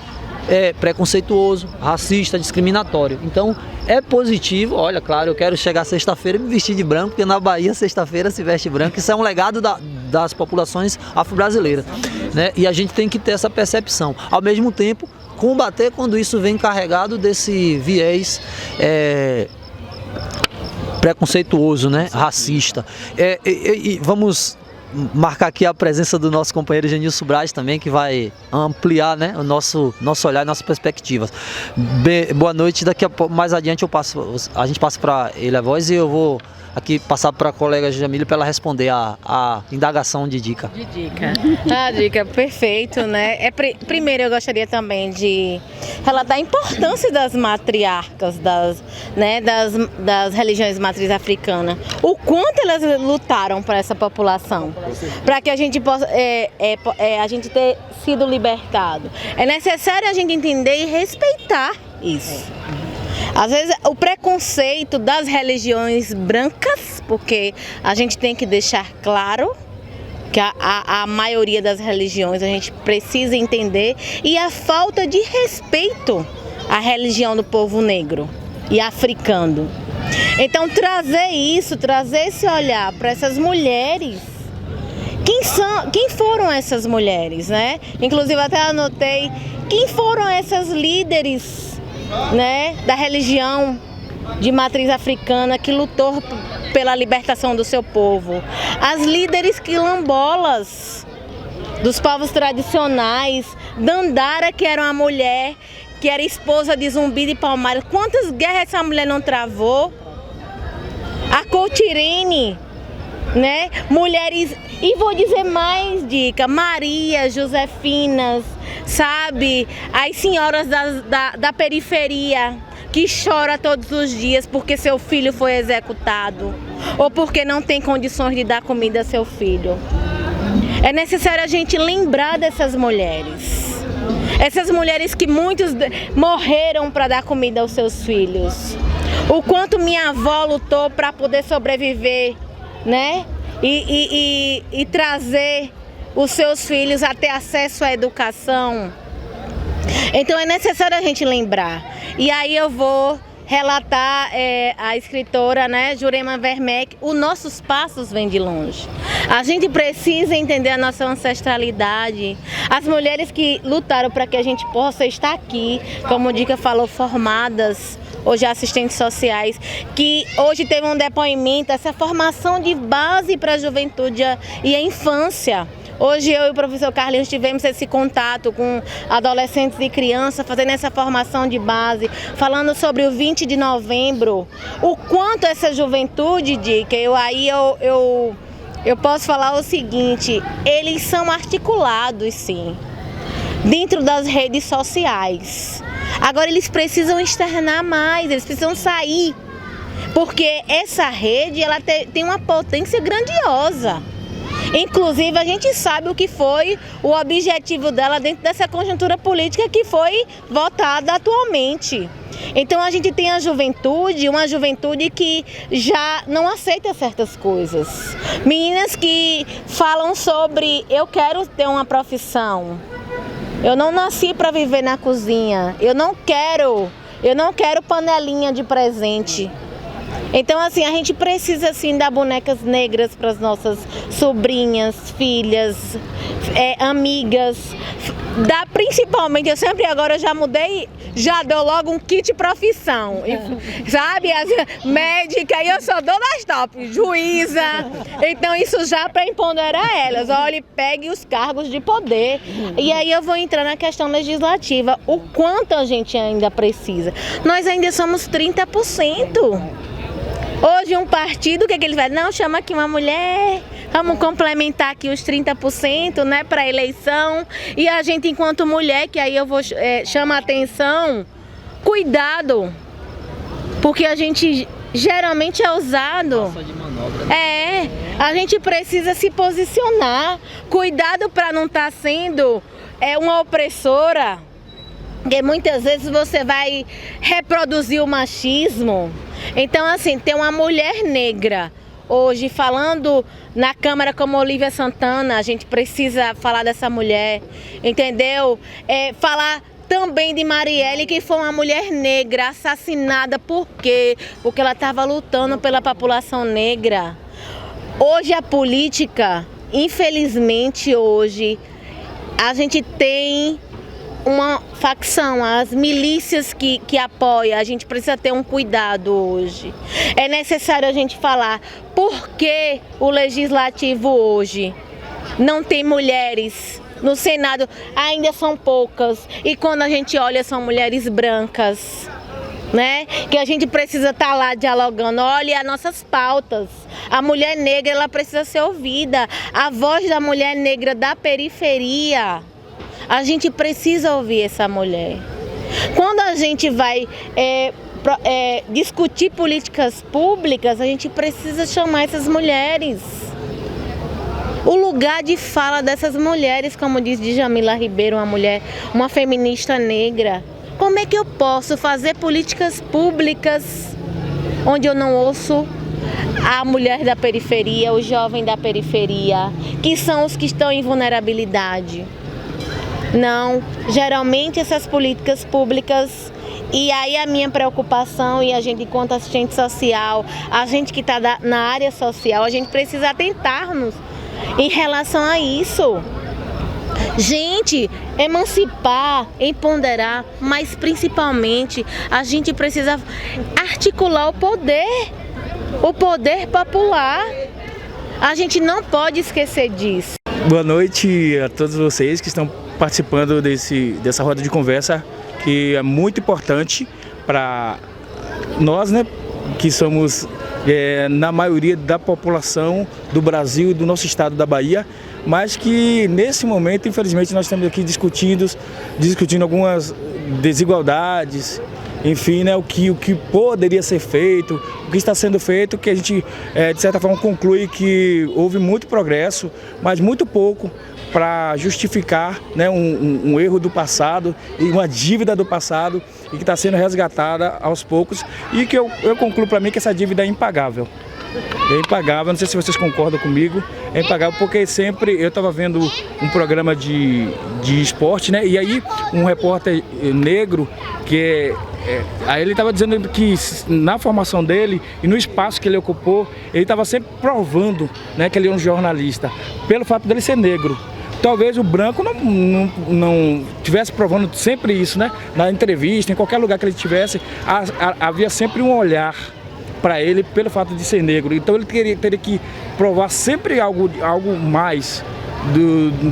preconceituoso, racista, discriminatório. Então é positivo. Olha, claro, eu quero chegar sexta-feira e me vestir de branco, porque na Bahia sexta-feira se veste branco. Isso é um legado das populações afro-brasileiras, né? E a gente tem que ter essa percepção. Ao mesmo tempo, combater quando isso vem carregado desse viés preconceituoso, né? Racista. E vamos marcar aqui a presença do nosso companheiro Genilson Braz também, que vai ampliar, né, o nosso olhar e nossas perspectivas. Boa noite. Daqui a pouco, mais adiante, a gente passa para ele a voz e eu vou aqui passar para a colega Jamília para ela responder a indagação de Dica. A Dica, perfeito, né? Primeiro eu gostaria também de relatar a importância das matriarcas, das religiões matriz africanas, o quanto elas lutaram para essa população, para que a gente possa a gente ter sido libertado. É necessário a gente entender e respeitar isso. Às vezes o preconceito das religiões brancas, porque a gente tem que deixar claro que a maioria das religiões a gente precisa entender, e a falta de respeito à religião do povo negro e africano. Então trazer esse olhar para essas mulheres. Quem foram essas mulheres, né? Inclusive até anotei quem foram essas líderes, né, da religião de matriz africana que lutou pela libertação do seu povo. As líderes quilombolas dos povos tradicionais, Dandara, que era uma mulher que era esposa de Zumbi de Palmares. Quantas guerras essa mulher não travou? A Cotirene, né? Mulheres, e vou dizer mais dica, Maria, Josefinas, sabe? As senhoras da periferia que chora todos os dias porque seu filho foi executado ou porque não tem condições de dar comida a seu filho. É necessário a gente lembrar dessas mulheres. Essas mulheres que muitos morreram para dar comida aos seus filhos. O quanto minha avó lutou para poder sobreviver, né? E trazer os seus filhos a ter acesso à educação. Então é necessário a gente lembrar. E aí eu vou relatar a escritora, né, Jurema Werneck, os nossos passos vêm de longe. A gente precisa entender a nossa ancestralidade. As mulheres que lutaram para que a gente possa estar aqui, como o Dica falou, formadas, hoje assistentes sociais, que hoje teve um depoimento, essa formação de base para a juventude e a infância. Hoje eu e o professor Carlinhos tivemos esse contato com adolescentes e crianças, fazendo essa formação de base, falando sobre o 20 de novembro, o quanto essa juventude, Dica, eu posso falar o seguinte, eles são articulados sim, dentro das redes sociais. Agora eles precisam externar mais, eles precisam sair, porque essa rede ela tem uma potência grandiosa. Inclusive, a gente sabe o que foi o objetivo dela dentro dessa conjuntura política que foi votada atualmente. Então, a gente tem a juventude, uma juventude que já não aceita certas coisas. Meninas que falam sobre, eu quero ter uma profissão, eu não nasci para viver na cozinha, eu não quero panelinha de presente. Então, assim, a gente precisa, assim, dar bonecas negras para as nossas sobrinhas, filhas, amigas. Dá principalmente, eu sempre agora já mudei, já dou logo um kit profissão, sabe? Médica, e eu sou dona das top, juíza. Então, isso já para empoderar elas. Olha, pegue os cargos de poder. E aí eu vou entrar na questão legislativa. O quanto a gente ainda precisa. Nós ainda somos 30%. Hoje um partido, o que ele vai? Não, chama aqui uma mulher, vamos complementar aqui os 30%, né, para a eleição. E a gente, enquanto mulher, que aí eu vou chamar a atenção, cuidado, porque a gente geralmente é usado. A gente precisa se posicionar, cuidado para não estar sendo uma opressora. Porque muitas vezes você vai reproduzir o machismo. Então, assim, tem uma mulher negra hoje falando na Câmara como Olívia Santana, a gente precisa falar dessa mulher, entendeu? Falar também de Marielle, que foi uma mulher negra assassinada. Por quê? Porque ela estava lutando pela população negra. Hoje a política, infelizmente hoje, a gente tem uma facção, as milícias que apoiam. A gente precisa ter um cuidado hoje. É necessário a gente falar por que o legislativo hoje não tem mulheres. No Senado ainda são poucas, e quando a gente olha são mulheres brancas, né? Que a gente precisa estar lá dialogando. Olha as nossas pautas. A mulher negra, ela precisa ser ouvida. A voz da mulher negra da periferia. A gente precisa ouvir essa mulher. Quando a gente vai discutir políticas públicas, a gente precisa chamar essas mulheres. O lugar de fala dessas mulheres, como diz Djamila Ribeiro, uma feminista negra. Como é que eu posso fazer políticas públicas onde eu não ouço a mulher da periferia, o jovem da periferia, que são os que estão em vulnerabilidade. Não, geralmente essas políticas públicas, e aí a minha preocupação, e a gente enquanto assistente social, a gente que está na área social, a gente precisa atentar-nos em relação a isso. Gente, emancipar, empoderar, mas principalmente a gente precisa articular o poder popular. A gente não pode esquecer disso. Boa noite a todos vocês que estão participando dessa roda de conversa, que é muito importante para nós, né, que somos na maioria da população do Brasil e do nosso estado da Bahia, mas que nesse momento, infelizmente, nós estamos aqui discutindo algumas desigualdades, enfim, né, o que poderia ser feito, o que está sendo feito, que a gente, de certa forma, conclui que houve muito progresso, mas muito pouco para justificar, né, um erro do passado e uma dívida do passado e que está sendo resgatada aos poucos e que eu concluo para mim que essa dívida é impagável. É impagável, não sei se vocês concordam comigo, é impagável porque sempre eu estava vendo um programa de esporte, né, e aí um repórter negro que aí ele estava dizendo que na formação dele e no espaço que ele ocupou, ele estava sempre provando, né, que ele é um jornalista, pelo fato dele ser negro. Talvez o branco não tivesse provando sempre isso, né? Na entrevista, em qualquer lugar que ele estivesse, havia sempre um olhar para ele pelo fato de ser negro. Então ele teria que provar sempre algo mais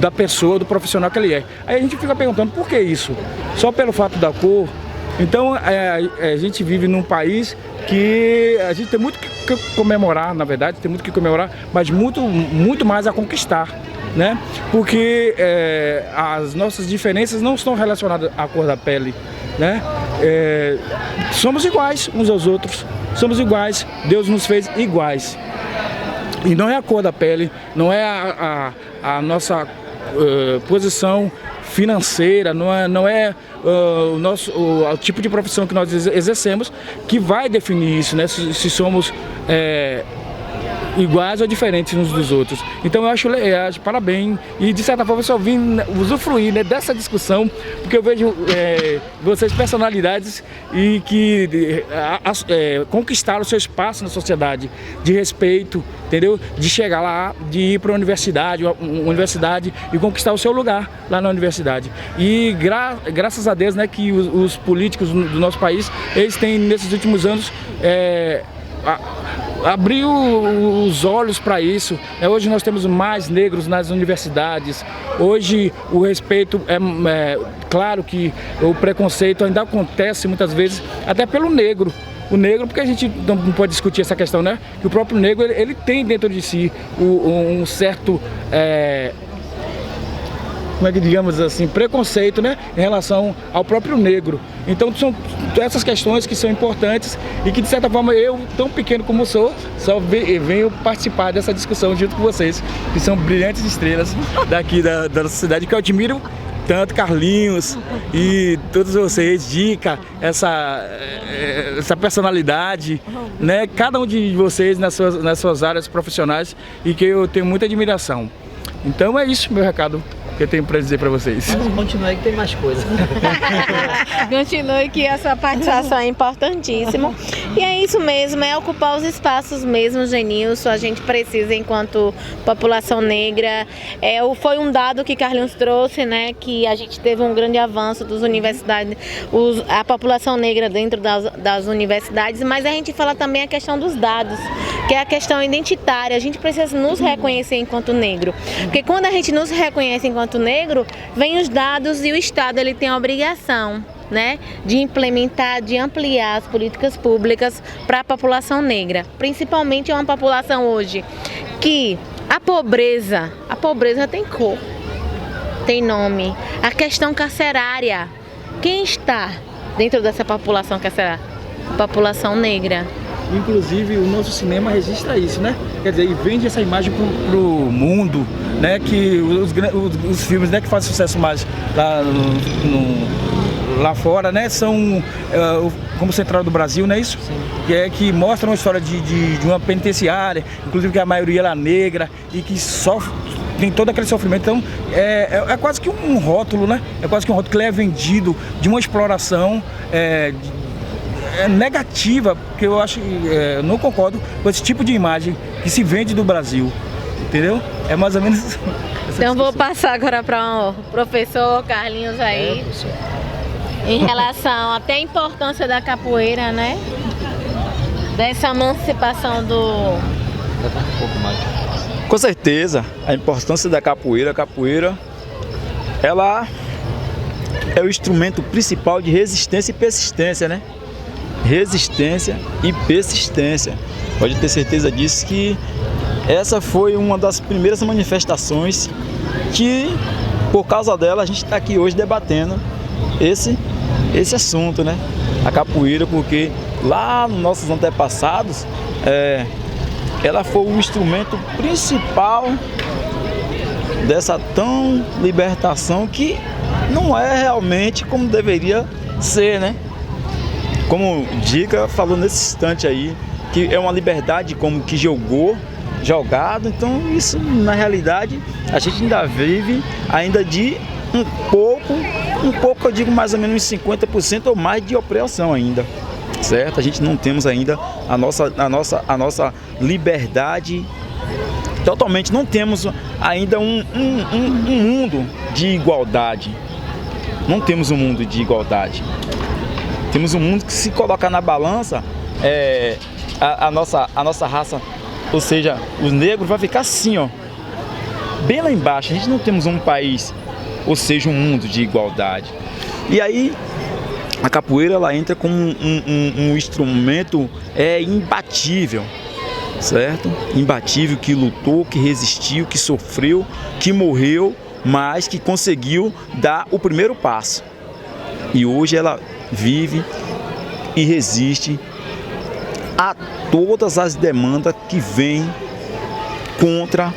da pessoa, do profissional que ele é. Aí a gente fica perguntando por que isso? Só pelo fato da cor? Então a gente vive num país que a gente tem muito que comemorar, na verdade, tem muito que comemorar, mas muito mais a conquistar, né? Porque as nossas diferenças não estão relacionadas à cor da pele, né? Somos iguais uns aos outros, somos iguais, Deus nos fez iguais. E não é a cor da pele, não é a nossa posição financeira, não é o tipo de profissão que nós exercemos que vai definir isso, né? Se somos iguais ou diferentes uns dos outros. Então eu acho parabéns e de certa forma eu só vim usufruir, né, dessa discussão, porque eu vejo vocês personalidades e que conquistaram o seu espaço na sociedade, de respeito, entendeu? De chegar lá, de ir para a universidade e conquistar o seu lugar lá na universidade. E graças a Deus, né, que os políticos do nosso país, eles têm nesses últimos anos abriu os olhos para isso. Hoje nós temos mais negros nas universidades. Hoje o respeito claro que o preconceito ainda acontece muitas vezes até pelo negro. O negro, porque a gente não pode discutir essa questão, né? Que o próprio negro ele tem dentro de si um certo como é que digamos assim, preconceito, né, em relação ao próprio negro. Então são essas questões que são importantes e que de certa forma eu, tão pequeno como sou, só venho participar dessa discussão junto com vocês, que são brilhantes estrelas daqui da nossa cidade, que eu admiro tanto, Carlinhos e todos vocês, Dica, essa personalidade, né, cada um de vocês nas suas áreas profissionais e que eu tenho muita admiração. Então é isso meu recado que eu tenho para dizer para vocês. Continue aí que tem mais coisa. Continue que a sua participação é importantíssima. E é isso mesmo, é ocupar os espaços mesmo, Genilson. A gente precisa, enquanto população negra. Foi um dado que Carlinhos trouxe, né? Que a gente teve um grande avanço das universidades, a população negra dentro das universidades, mas a gente fala também a questão dos dados, que é a questão identitária. A gente precisa nos reconhecer enquanto negro. Porque quando a gente nos reconhece enquanto negro, vem os dados e o Estado ele tem a obrigação, né, de implementar, de ampliar as políticas públicas para a população negra. Principalmente é uma população hoje que a pobreza tem cor, tem nome. A questão carcerária, quem está dentro dessa população carcerária? A população negra. Inclusive o nosso cinema registra isso, né? Quer dizer, e vende essa imagem pro mundo, né? Que os filmes, né, que fazem sucesso mais lá fora, né? São como Central do Brasil, não é isso? Sim. Que mostram a história de uma penitenciária, inclusive que a maioria ela é negra e que sofre, tem todo aquele sofrimento. Então é quase que um rótulo, né? É quase que um rótulo que ele é vendido de uma exploração negativa, porque eu acho, eu não concordo com esse tipo de imagem que se vende do Brasil, entendeu? É mais ou menos. Então vou passar agora para o professor Carlinhos aí, em relação até a importância da capoeira, né? Dessa emancipação do... Com certeza, a importância da capoeira. A capoeira, ela é o instrumento principal de resistência e persistência, né? Resistência e persistência. Pode ter certeza disso, que essa foi uma das primeiras manifestações que, por causa dela, a gente está aqui hoje debatendo esse assunto, né? A capoeira, porque lá nos nossos antepassados, ela foi o instrumento principal dessa tão libertação, que não é realmente como deveria ser, né? Como Dica falou nesse instante aí, que é uma liberdade como que jogado, então isso na realidade a gente ainda vive ainda de um pouco, eu digo mais ou menos uns 50% ou mais de opressão ainda, certo? A gente não temos ainda a nossa liberdade totalmente, não temos ainda um mundo de igualdade, não temos um mundo de igualdade. Temos um mundo que, se colocar na balança, a nossa raça, ou seja, os negros, vai ficar assim, ó, bem lá embaixo. A gente não temos um país, ou seja, um mundo de igualdade. E aí, a capoeira, ela entra como um instrumento imbatível, certo? Imbatível, que lutou, que resistiu, que sofreu, que morreu, mas que conseguiu dar o primeiro passo. E hoje ela vive e resiste a todas as demandas que vêm contra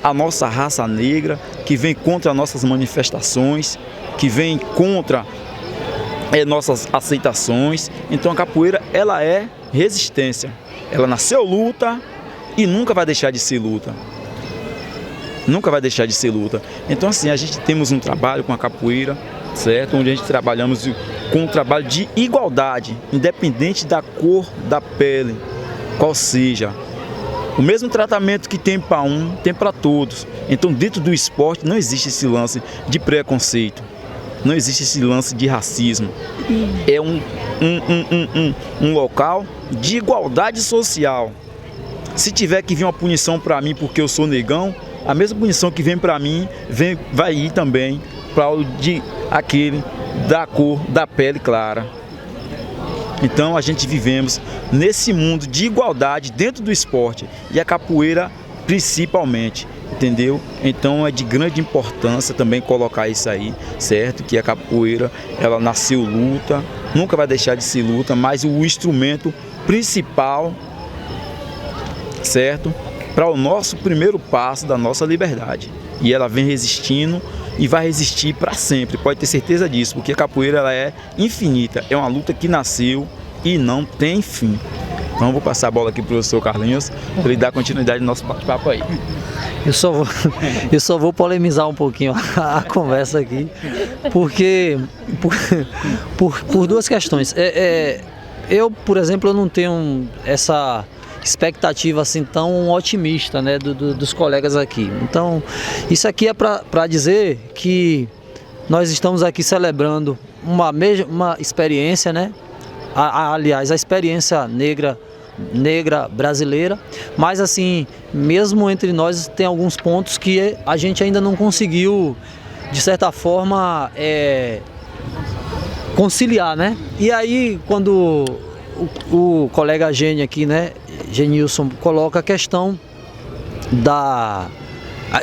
a nossa raça negra, que vem contra nossas manifestações, que vem contra nossas aceitações. Então a capoeira, ela é resistência. Ela nasceu luta e nunca vai deixar de ser luta. Nunca vai deixar de ser luta. Então assim, a gente temos um trabalho com a capoeira, certo? Onde a gente trabalhamos com um trabalho de igualdade, independente da cor da pele, qual seja. O mesmo tratamento que tem para um, tem para todos. Então, dentro do esporte, não existe esse lance de preconceito, não existe esse lance de racismo. É um local de igualdade social. Se tiver que vir uma punição para mim porque eu sou negão, a mesma punição que vem para mim vai ir também para o de aquele da cor da pele clara. Então a gente vivemos nesse mundo de igualdade dentro do esporte, e a capoeira principalmente, entendeu? Então é de grande importância também colocar isso aí, certo? Que a capoeira, ela nasceu luta, nunca vai deixar de ser luta, mas o instrumento principal, certo? Para o nosso primeiro passo da nossa liberdade. E ela vem resistindo e vai resistir para sempre, pode ter certeza disso, porque a capoeira, ela é infinita, é uma luta que nasceu e não tem fim. Então vou passar a bola aqui para o professor Carlinhos, para ele dar continuidade no nosso bate-papo aí. Eu só vou polemizar um pouquinho a conversa aqui, porque por duas questões. Eu, por exemplo, eu não tenho essa expectativa assim tão otimista, né, dos colegas aqui. Então, isso aqui é para dizer que nós estamos aqui celebrando uma experiência, né? Aliás, a experiência negra brasileira, mas assim, mesmo entre nós tem alguns pontos que a gente ainda não conseguiu, de certa forma, conciliar, né? E aí, quando o colega Gênio aqui, né, Genilson, coloca a questão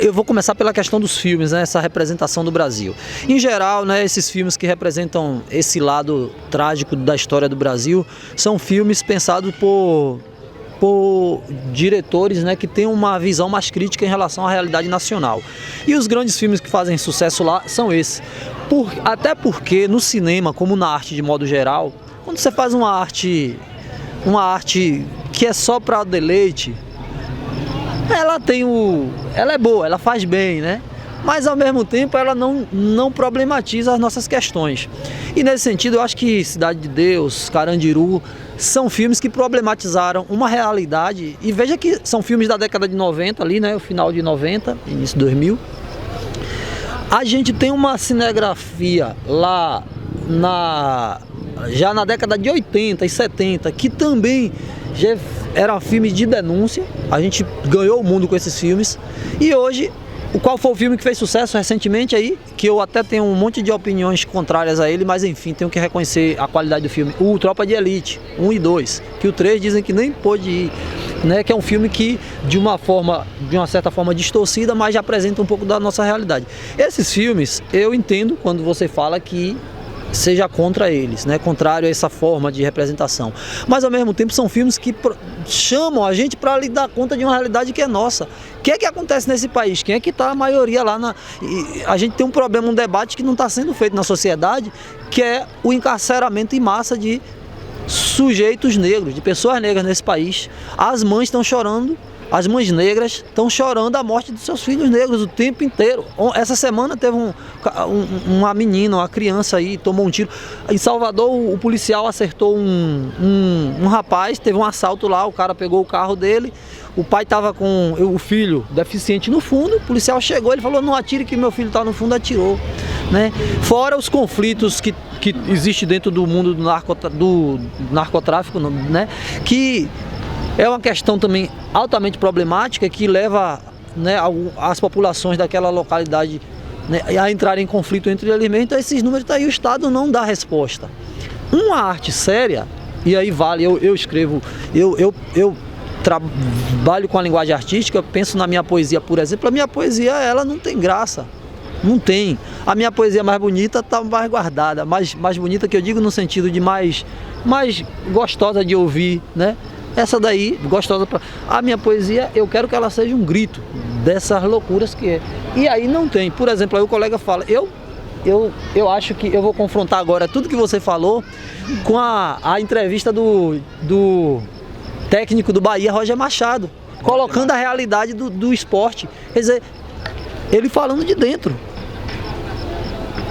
eu vou começar pela questão dos filmes, né, essa representação do Brasil. Em geral, né, esses filmes que representam esse lado trágico da história do Brasil são filmes pensados por por diretores, né, que têm uma visão mais crítica em relação à realidade nacional. E os grandes filmes que fazem sucesso lá são esses. Até porque no cinema, como na arte de modo geral, quando você faz uma arte que é só para deleite, ela é boa, ela faz bem, né? Mas ao mesmo tempo ela não problematiza as nossas questões. E nesse sentido eu acho que Cidade de Deus, Carandiru são filmes que problematizaram uma realidade, e veja que são filmes da década de 90 ali, né, o final de 90, início de 2000. A gente tem uma cinegrafia lá já na década de 80 e 70, que também já eram filmes de denúncia. A gente ganhou o mundo com esses filmes. E hoje, qual foi o filme que fez sucesso recentemente aí? Que eu até tenho um monte de opiniões contrárias a ele, mas enfim, tenho que reconhecer a qualidade do filme. O Tropa de Elite, 1 e 2, que o 3 dizem que nem pôde ir, né? Que é um filme que, de uma certa forma distorcida, mas já apresenta um pouco da nossa realidade. Esses filmes, eu entendo quando você fala que seja contra eles, né? Contrário a essa forma de representação. Mas ao mesmo tempo são filmes que chamam a gente para lhe dar conta de uma realidade que é nossa. O que é que acontece nesse país? Quem é que está a maioria lá a gente tem um problema, um debate que não está sendo feito na sociedade, que é o encarceramento em massa de sujeitos negros, de pessoas negras nesse país. As mães estão chorando. As mães negras estão chorando a morte dos seus filhos negros o tempo inteiro. Essa semana teve uma menina, uma criança aí, tomou um tiro. Em Salvador, o policial acertou um rapaz, teve um assalto lá, o cara pegou o carro dele, o pai estava com o filho deficiente no fundo, o policial chegou, ele falou, não atire que meu filho está no fundo, atirou. Né? Fora os conflitos que existem dentro do mundo do narcotráfico, né? Que é uma questão também altamente problemática, que leva, né, as populações daquela localidade, né, a entrar em conflito entre eles. Então esses números tá aí, o Estado não dá resposta. Uma arte séria, e aí vale, eu escrevo, eu trabalho com a linguagem artística, penso na minha poesia, por exemplo. A minha poesia, ela não tem graça. Não tem. A minha poesia mais bonita está mais guardada, mais bonita, que eu digo no sentido de mais gostosa de ouvir, né? Essa daí, gostosa a minha poesia, eu quero que ela seja um grito dessas loucuras que é. E aí não tem. Por exemplo, aí o colega fala, eu acho que eu vou confrontar agora tudo que você falou com a entrevista do técnico do Bahia, Roger Machado, colocando a realidade do esporte. Quer dizer, ele falando de dentro.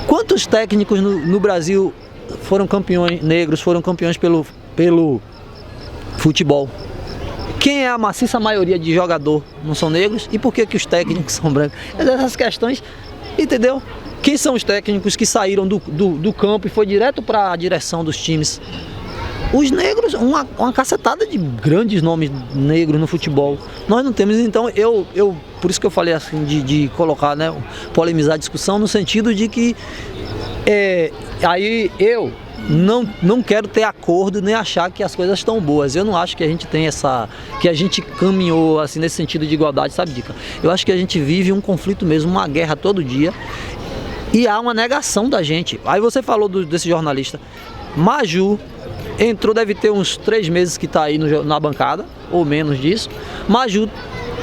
Quantos técnicos no Brasil foram campeões negros, foram campeões pelo futebol? Quem é a maciça maioria de jogador? Não são negros? E por que os técnicos são brancos? Essas questões, entendeu? Quem são os técnicos que saíram do campo e foi direto para a direção dos times? Os negros, uma cacetada de grandes nomes negros no futebol. Nós não temos, então por isso que eu falei assim, de colocar, né, polemizar a discussão, no sentido de que aí eu não quero ter acordo nem achar que as coisas estão boas. Eu não acho que a gente tem que a gente caminhou assim nesse sentido de igualdade, sabe, Dica? Eu acho que a gente vive um conflito mesmo, uma guerra todo dia, e há uma negação da gente. Aí você falou desse jornalista Maju, entrou, deve ter uns 3 meses que está aí na bancada, ou menos disso. Maju,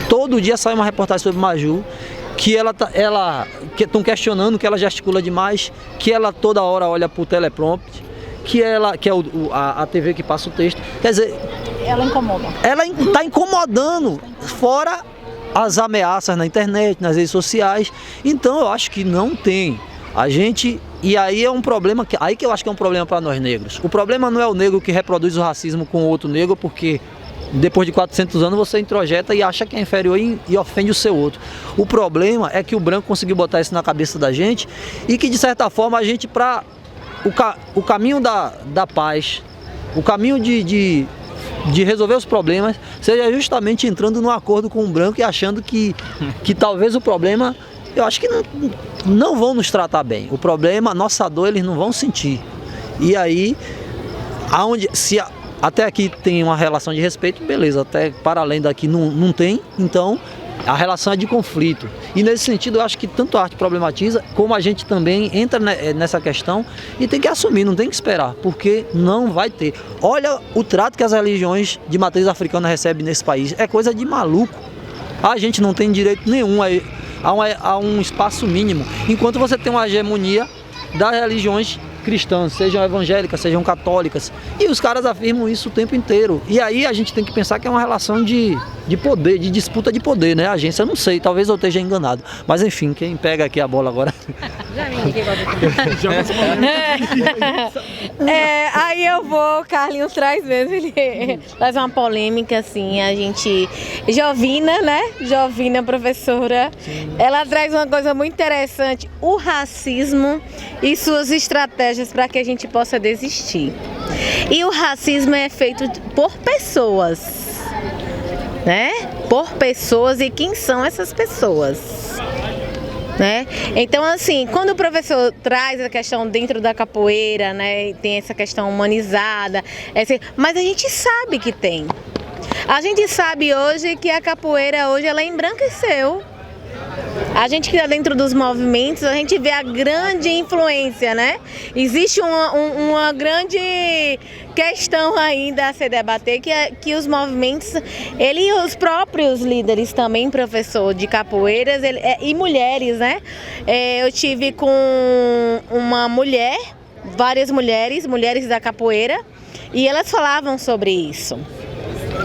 todo dia sai uma reportagem sobre Maju, que que estão questionando que ela gesticula demais, que ela toda hora olha para o teleprompter, que é a TV que passa o texto. Quer dizer, Ela incomoda. Ela está incomodando, fora as ameaças na internet, nas redes sociais. Então eu acho que não tem. E aí é um problema, aí que eu acho que é um problema para nós negros. O problema não é o negro que reproduz o racismo com outro negro, porque depois de 400 anos você introjeta e acha que é inferior e ofende o seu outro. O problema é que o branco conseguiu botar isso na cabeça da gente, e que de certa forma a gente, para o caminho da paz, o caminho de resolver os problemas, seja justamente entrando num acordo com o branco e achando que talvez o problema, eu acho que não vão nos tratar bem. O problema, a nossa dor, eles não vão sentir. E aí, se até aqui tem uma relação de respeito, beleza, até para além daqui não tem, então A relação é de conflito. E nesse sentido, eu acho que tanto a arte problematiza, como a gente também entra nessa questão e tem que assumir, não tem que esperar, porque não vai ter. Olha o trato que as religiões de matriz africana recebem nesse país. É coisa de maluco. A gente não tem direito nenhum a um espaço mínimo, enquanto você tem uma hegemonia das religiões cristãs, sejam evangélicas, sejam católicas, e os caras afirmam isso o tempo inteiro. E aí a gente tem que pensar que é uma relação de poder, de disputa de poder, né? A agência, eu não sei, talvez eu esteja enganado, mas enfim, quem pega aqui a bola agora... Aí eu vou, o Carlinhos traz mesmo, ele faz uma polêmica assim, a gente, Jovina, né? Jovina, professora, ela traz uma coisa muito interessante, o racismo e suas estratégias para que a gente possa desistir. E o racismo é feito por pessoas, né? Por pessoas, e quem são essas pessoas? Né? Então, assim, quando o professor traz a questão dentro da capoeira, né, tem essa questão humanizada, mas a gente sabe que tem. A gente sabe hoje que a capoeira hoje ela embranqueceu. A gente que está dentro dos movimentos, a gente vê a grande influência, né? Existe uma grande questão ainda a se debater, que os movimentos, os próprios líderes também, professor de capoeiras e mulheres, né? Eu tive com uma mulher, várias mulheres da capoeira, e elas falavam sobre isso.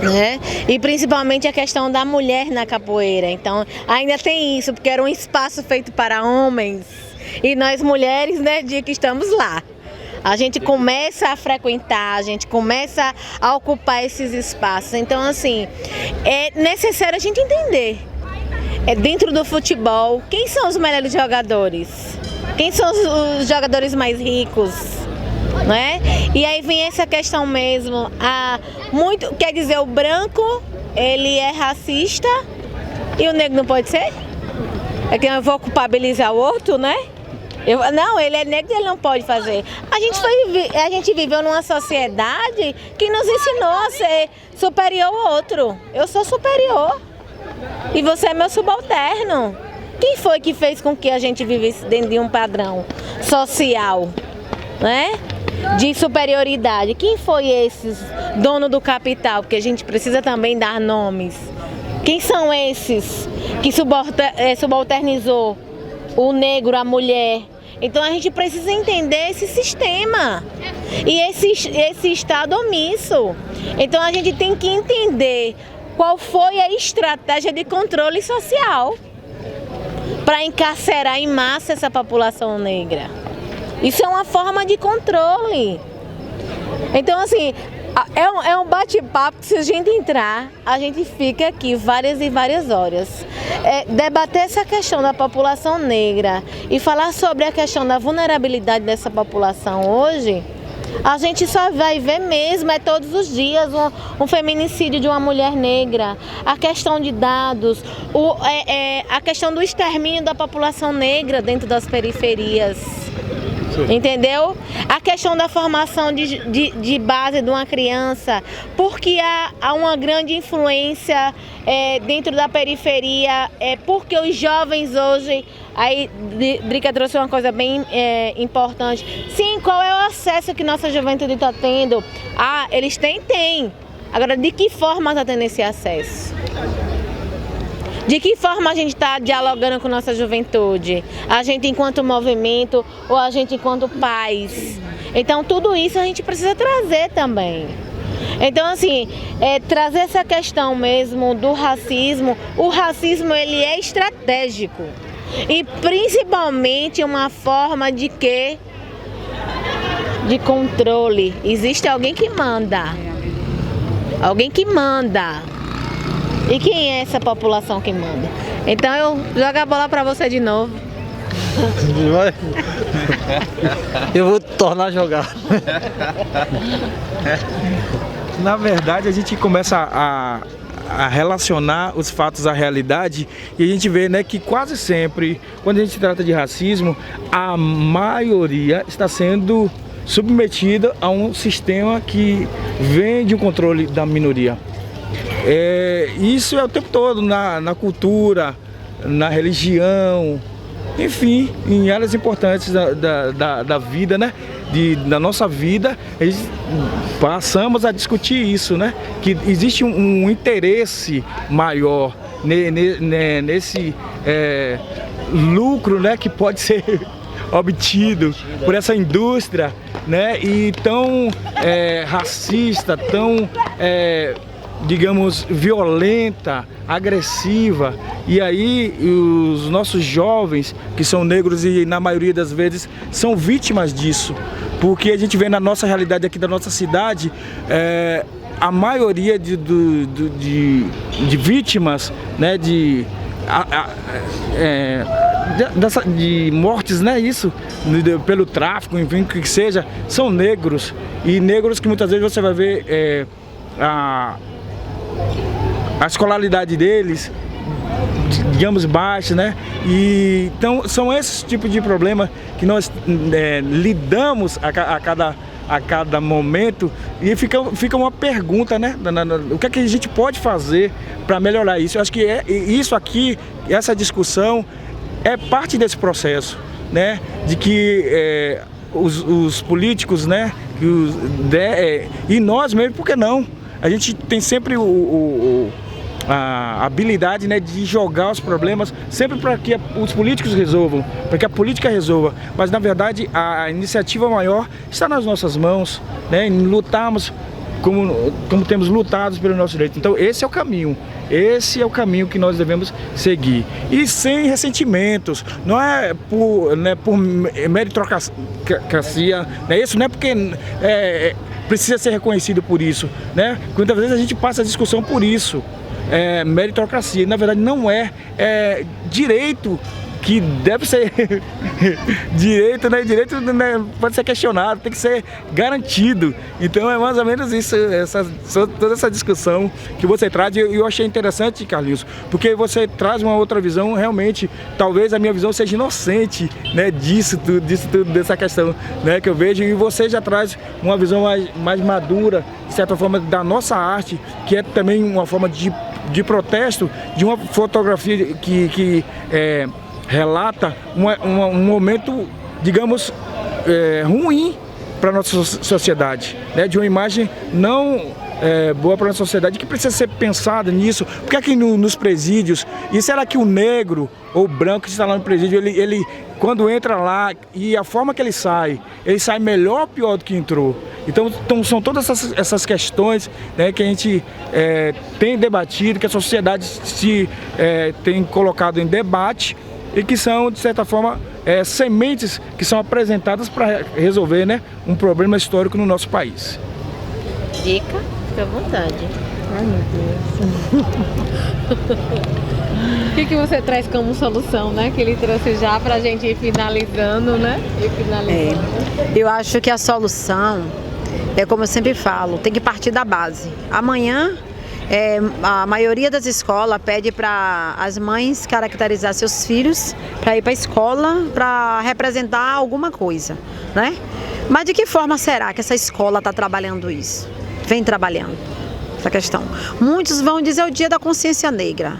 Né? E principalmente a questão da mulher na capoeira, então ainda tem isso, porque era um espaço feito para homens e nós mulheres, né, que estamos lá, a gente começa a frequentar, a gente começa a ocupar esses espaços, então assim, é necessário a gente entender, dentro do futebol, quem são os melhores jogadores, quem são os jogadores mais ricos, né? E aí vem essa questão mesmo, quer dizer, o branco, ele é racista e o negro não pode ser? É que eu vou culpabilizar o outro, né? Não, ele é negro e ele não pode fazer. A gente viveu numa sociedade que nos ensinou a ser superior ao outro. Eu sou superior e você é meu subalterno. Quem foi que fez com que a gente vivesse dentro de um padrão social, né? De superioridade? Quem foi esses dono do capital? Porque a gente precisa também dar nomes. Quem são esses que subalternizou o negro, a mulher? Então a gente precisa entender esse sistema e esse estado omisso. Então a gente tem que entender qual foi a estratégia de controle social para encarcerar em massa essa população negra. Isso é uma forma de controle. Então, assim, é um bate-papo que se a gente entrar, a gente fica aqui várias e várias horas. Debater essa questão da população negra e falar sobre a questão da vulnerabilidade dessa população hoje, a gente só vai ver mesmo, todos os dias, um feminicídio de uma mulher negra, a questão de dados, a questão do extermínio da população negra dentro das periferias. Entendeu? A questão da formação de base de uma criança, porque há uma grande influência dentro da periferia, porque os jovens hoje, aí Drica trouxe uma coisa bem importante. Sim, qual é o acesso que nossa juventude está tendo? Eles têm. Agora, de que forma está tendo esse acesso? De que forma a gente está dialogando com nossa juventude? A gente enquanto movimento ou a gente enquanto pais? Então tudo isso a gente precisa trazer também. Então assim, trazer essa questão mesmo do racismo, o racismo ele é estratégico. E principalmente uma forma de quê? De controle. Existe alguém que manda. Alguém que manda. E quem é essa população que manda? Então eu jogo a bola para você de novo. Eu vou tornar a jogar. Na verdade, a gente começa a relacionar os fatos à realidade e a gente vê, né, que quase sempre, quando a gente trata de racismo, a maioria está sendo submetida a um sistema que vem de um controle da minoria. Isso é o tempo todo, na cultura, na religião, enfim, em áreas importantes da vida, né? Da nossa vida, passamos a discutir isso, né? Que existe um interesse maior nesse lucro, né? Que pode ser obtido por essa indústria, né? E tão racista, tão digamos, violenta, agressiva. E aí os nossos jovens, que são negros e na maioria das vezes são vítimas disso, porque a gente vê na nossa realidade aqui da nossa cidade, a maioria de vítimas, né, de mortes, né, isso, pelo tráfico, enfim, o que seja, são negros. E negros que muitas vezes você vai ver a escolaridade deles, digamos, baixa, né? E então são esses tipos de problemas que nós lidamos a cada momento, e fica uma pergunta, né? O que é que a gente pode fazer para melhorar isso? Eu acho que isso aqui, essa discussão é parte desse processo, né? De que os políticos, né? E nós mesmo, por que não? A gente tem sempre a habilidade, né, de jogar os problemas sempre para que os políticos resolvam, para que a política resolva. Mas, na verdade, a iniciativa maior está nas nossas mãos, né, em lutarmos como temos lutado pelo nosso direito. Então, esse é o caminho. Esse é o caminho que nós devemos seguir. E sem ressentimentos. Não é por meritocracia, né? Isso não é porque precisa ser reconhecido por isso, né? Muitas vezes a gente passa a discussão por isso. Meritocracia, na verdade não é direito que deve ser direito, né? Direito, né, pode ser questionado, tem que ser garantido. Então é mais ou menos isso, toda essa discussão que você traz. E eu achei interessante, Carlinhos, porque você traz uma outra visão. Realmente, talvez a minha visão seja inocente, né, disso tudo, dessa questão, né, que eu vejo, e você já traz uma visão mais madura, de certa forma, da nossa arte, que é também uma forma de protesto, de uma fotografia que relata um momento, digamos, ruim para a nossa sociedade, né? De uma imagem não boa para a nossa sociedade, que precisa ser pensada nisso. Porque aqui nos presídios, e será que o negro ou o branco que está lá no presídio, ele quando entra lá, e a forma que ele sai melhor ou pior do que entrou? Então são todas essas questões, né, que a gente tem debatido, que a sociedade tem colocado em debate, e que são, de certa forma, sementes que são apresentadas para resolver, né, um problema histórico no nosso país. Dica, fica à vontade. Ai, meu Deus. O que você traz como solução, né? Que ele trouxe já para a gente ir finalizando, né? Eu acho que a solução como eu sempre falo, tem que partir da base. Amanhã, a maioria das escolas pede para as mães caracterizar seus filhos para ir para a escola para representar alguma coisa, né? Mas de que forma será que essa escola está trabalhando isso? Vem trabalhando essa questão. Muitos vão dizer o dia da consciência negra.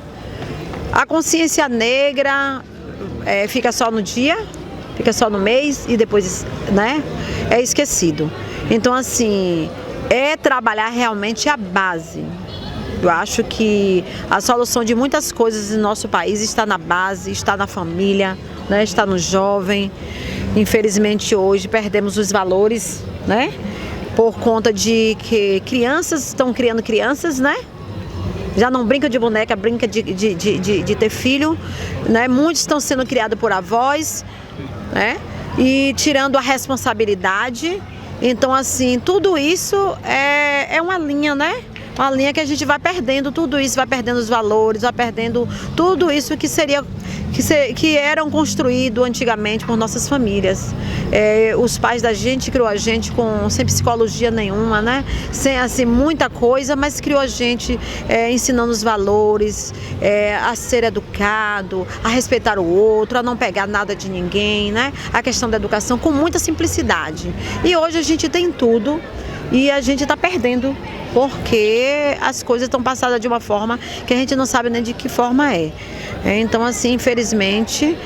A consciência negra fica só no dia, fica só no mês e depois, né, é esquecido. Então, assim, trabalhar realmente a base. Eu acho que a solução de muitas coisas no nosso país está na base, está na família, né, está no jovem. Infelizmente, hoje perdemos os valores, né, por conta de que crianças estão criando crianças, né? Já não brinca de boneca, brinca de ter filho, né? Muitos estão sendo criados por avós, né? E tirando a responsabilidade. Então, assim, tudo isso é uma linha, né? Uma linha que a gente vai perdendo tudo isso, vai perdendo os valores, vai perdendo tudo isso que eram construídos antigamente por nossas famílias. Os pais da gente criou a gente sem psicologia nenhuma, né? Sem assim muita coisa, mas criou a gente ensinando os valores, a ser educado, a respeitar o outro, a não pegar nada de ninguém, né? A questão da educação com muita simplicidade. E hoje a gente tem tudo e a gente está perdendo, porque as coisas estão passadas de uma forma que a gente não sabe nem de que forma é. Então, assim, infelizmente,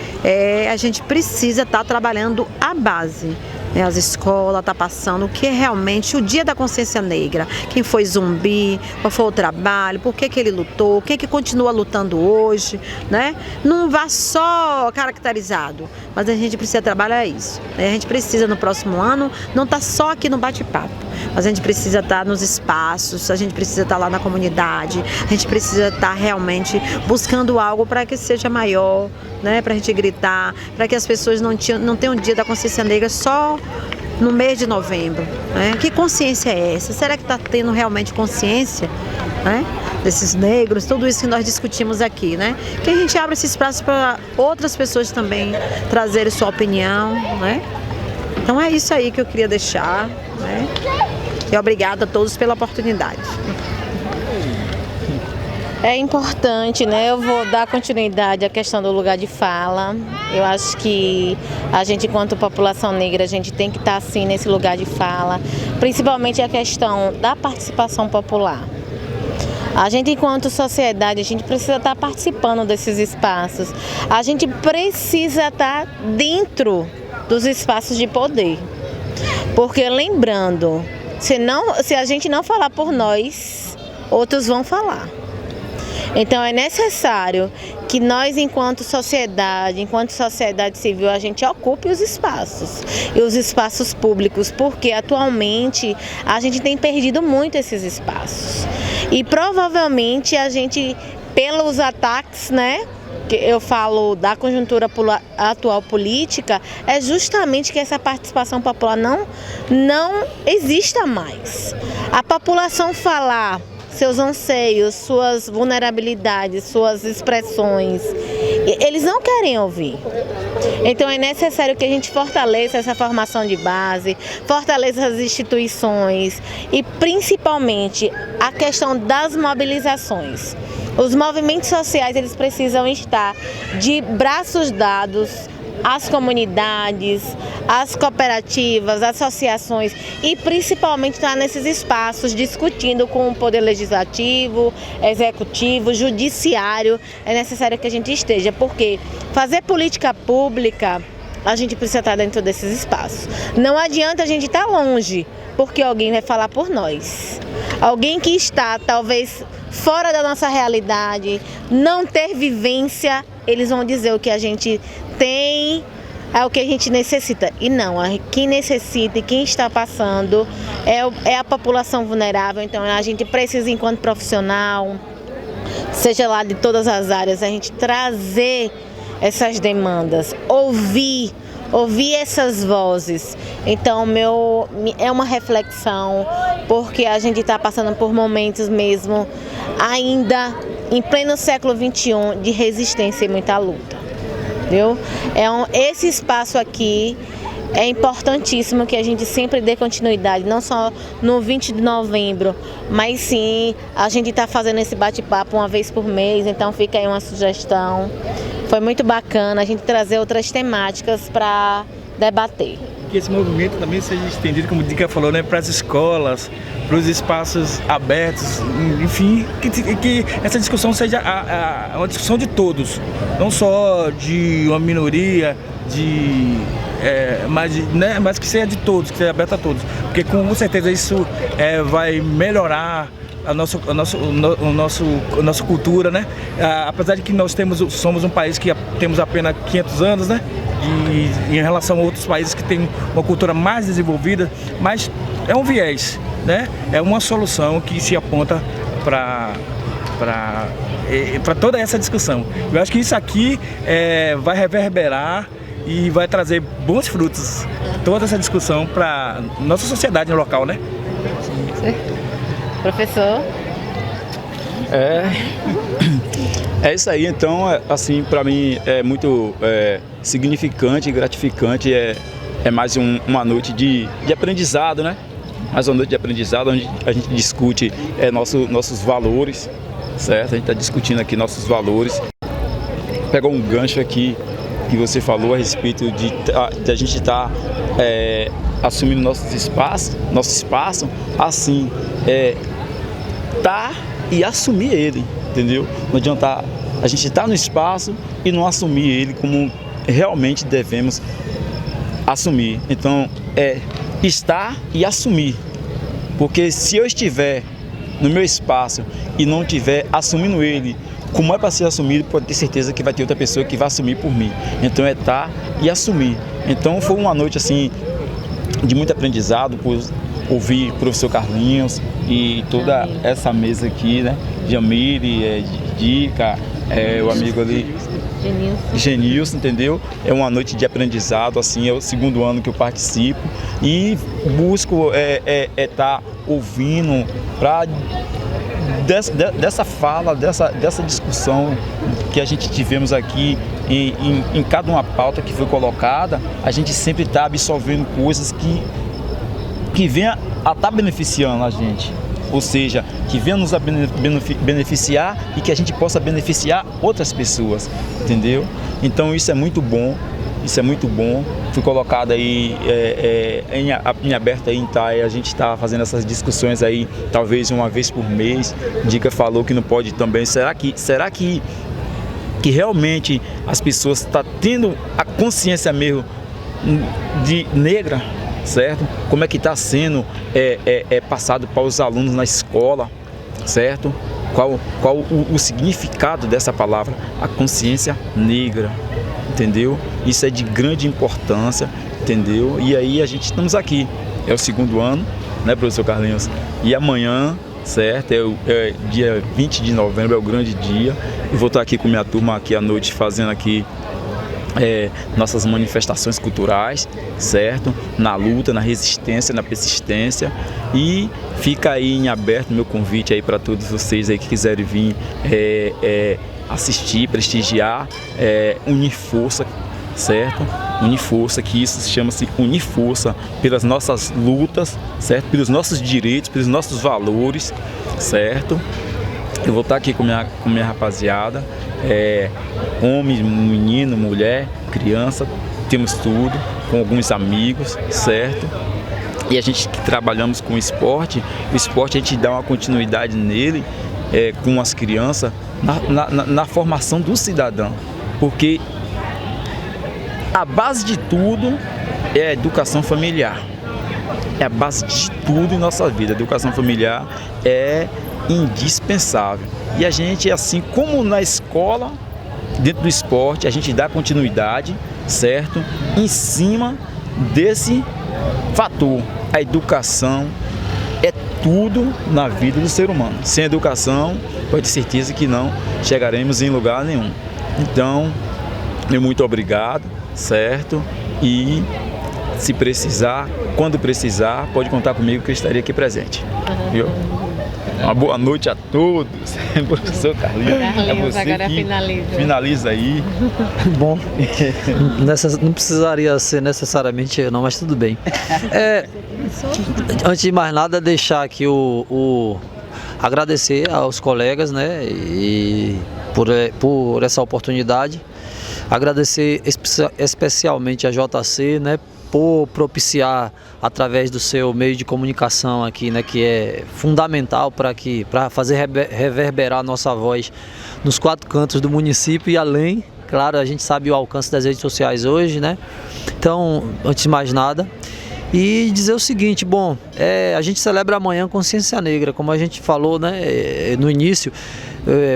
a gente precisa estar trabalhando a base. As escolas estão passando o que é realmente o Dia da Consciência Negra. Quem foi Zumbi, qual foi o trabalho, por que ele lutou, quem que continua lutando hoje, né? Não vá só caracterizado, mas a gente precisa trabalhar isso. A gente precisa no próximo ano não estar só aqui no bate-papo, mas a gente precisa estar nos espaços, a gente precisa estar lá na comunidade, a gente precisa estar realmente buscando algo para que seja maior, né? Para a gente gritar, para que as pessoas não tenham o Dia da Consciência Negra só no mês de novembro, né? Que consciência é essa? Será que está tendo realmente consciência, né? Desses negros, tudo isso que nós discutimos aqui, né? Que a gente abra esse espaço para outras pessoas também trazerem sua opinião, né? Então é isso aí que eu queria deixar, né? E obrigada a todos pela oportunidade. É importante, né? Eu vou dar continuidade à questão do lugar de fala. Eu acho que a gente, enquanto população negra, a gente tem que estar assim nesse lugar de fala, principalmente a questão da participação popular. A gente, enquanto sociedade, a gente precisa estar participando desses espaços. A gente precisa estar dentro dos espaços de poder. Porque, lembrando, se a gente não falar por nós, outros vão falar. Então é necessário que nós, enquanto sociedade civil, a gente ocupe os espaços e os espaços públicos, porque atualmente a gente tem perdido muito esses espaços. E provavelmente a gente, pelos ataques, né, que eu falo da conjuntura atual política, é justamente que essa participação popular não exista mais. A população falar seus anseios, suas vulnerabilidades, suas expressões, eles não querem ouvir. Então é necessário que a gente fortaleça essa formação de base, fortaleça as instituições e principalmente a questão das mobilizações. Os movimentos sociais, eles precisam estar de braços dados às comunidades, às cooperativas, associações e principalmente estar nesses espaços discutindo com o poder legislativo, executivo, judiciário. É necessário que a gente esteja, porque fazer política pública, a gente precisa estar dentro desses espaços. Não adianta a gente estar longe, porque alguém vai falar por nós. Alguém que está talvez fora da nossa realidade, não ter vivência, eles vão dizer o que a gente tem, é o que a gente necessita. E não, quem necessita e quem está passando é a população vulnerável. Então a gente precisa, enquanto profissional, seja lá de todas as áreas, a gente trazer essas demandas, ouvir essas vozes. Então é uma reflexão, porque a gente está passando por momentos mesmo, ainda em pleno século XXI, de resistência e muita luta. Viu? Esse espaço aqui é importantíssimo que a gente sempre dê continuidade, não só no 20 de novembro, mas sim a gente está fazendo esse bate-papo uma vez por mês, então fica aí uma sugestão. Foi muito bacana a gente trazer outras temáticas para debater. Que esse movimento também seja estendido, como o Dica falou, né, para as escolas, para os espaços abertos, enfim, que essa discussão seja uma discussão de todos, não só de uma minoria, mas que seja de todos, que seja aberto a todos, porque com certeza isso vai melhorar a nossa cultura, né? Apesar de que nós somos um país que temos apenas 500 anos, né? E em relação a outros países que têm uma cultura mais desenvolvida, mas é um viés, né? É uma solução que se aponta para toda essa discussão. Eu acho que isso aqui vai reverberar e vai trazer bons frutos, toda essa discussão para nossa sociedade no local, né? Professor? É isso aí, então, assim, para mim é muito significante e gratificante, é mais uma noite de aprendizado, né? Mais uma noite de aprendizado, onde a gente discute nossos valores, certo? A gente está discutindo aqui nossos valores. Pegou um gancho aqui que você falou a respeito de a gente estar assumindo nosso espaço, assim, tá e assumir ele, entendeu? Não adianta a gente estar no espaço e não assumir ele como realmente devemos assumir. Então, estar e assumir. Porque se eu estiver no meu espaço e não estiver assumindo ele como é para ser assumido, pode ter certeza que vai ter outra pessoa que vai assumir por mim. Então, estar e assumir. Então, foi uma noite assim de muito aprendizado, por ouvir o professor Carlinhos e toda essa mesa aqui, né? Jamile, Dica, o amigo ali, Genilson, entendeu? É uma noite de aprendizado, assim, é o segundo ano que eu participo e busco estar ouvindo para dessa fala, dessa discussão que a gente tivemos aqui em cada uma pauta que foi colocada, a gente sempre está absorvendo coisas que venha a estar beneficiando a gente. Ou seja, que venha nos beneficiar e que a gente possa beneficiar outras pessoas, entendeu? Então isso é muito bom, Fui colocado aí em aberto aí em Itaia, a gente está fazendo essas discussões aí, talvez uma vez por mês. Dica falou que não pode também. Será que realmente as pessoas estão tendo a consciência mesmo de negra? Certo? Como é que está sendo passado para os alunos na escola, certo? Qual o significado dessa palavra, a consciência negra, entendeu? Isso é de grande importância, entendeu? E aí a gente estamos aqui, é o segundo ano, né, professor Carlinhos? E amanhã, certo? Dia 20 de novembro, é o grande dia. Eu vou estar aqui com minha turma aqui à noite fazendo aqui nossas manifestações culturais, certo? Na luta, na resistência, na persistência. E fica aí em aberto meu convite aí para todos vocês aí que quiserem vir assistir, prestigiar, unir força, certo? Unir força, que isso chama-se unir força pelas nossas lutas, certo? Pelos nossos direitos, pelos nossos valores, certo? Eu vou estar aqui com minha rapaziada, homem, menino, mulher, criança, temos tudo, com alguns amigos, certo? E a gente que trabalhamos com o esporte a gente dá uma continuidade nele, com as crianças, na formação do cidadão, porque a base de tudo é a educação familiar, é a base de tudo em nossa vida. A educação familiar é indispensável. E a gente, assim como na escola, dentro do esporte, a gente dá continuidade, certo? Em cima desse fator. A educação é tudo na vida do ser humano. Sem educação, pode ter certeza que não chegaremos em lugar nenhum. Então, muito obrigado, certo? E se precisar, quando precisar, pode contar comigo que eu estaria aqui presente. Viu? Uma boa noite a todos. Professor Carlinhos, você agora que finaliza aí. Bom, não precisaria ser necessariamente eu não, mas tudo bem. Antes de mais nada, deixar aqui agradecer aos colegas, né, e por essa oportunidade. Agradecer especialmente a JC, né, por propiciar através do seu meio de comunicação aqui, né, que é fundamental para fazer reverberar a nossa voz nos 4 cantos do município e além. Claro, a gente sabe o alcance das redes sociais hoje, né? Então, antes de mais nada, e dizer o seguinte, bom, a gente celebra amanhã Consciência Negra, como a gente falou, né, no início,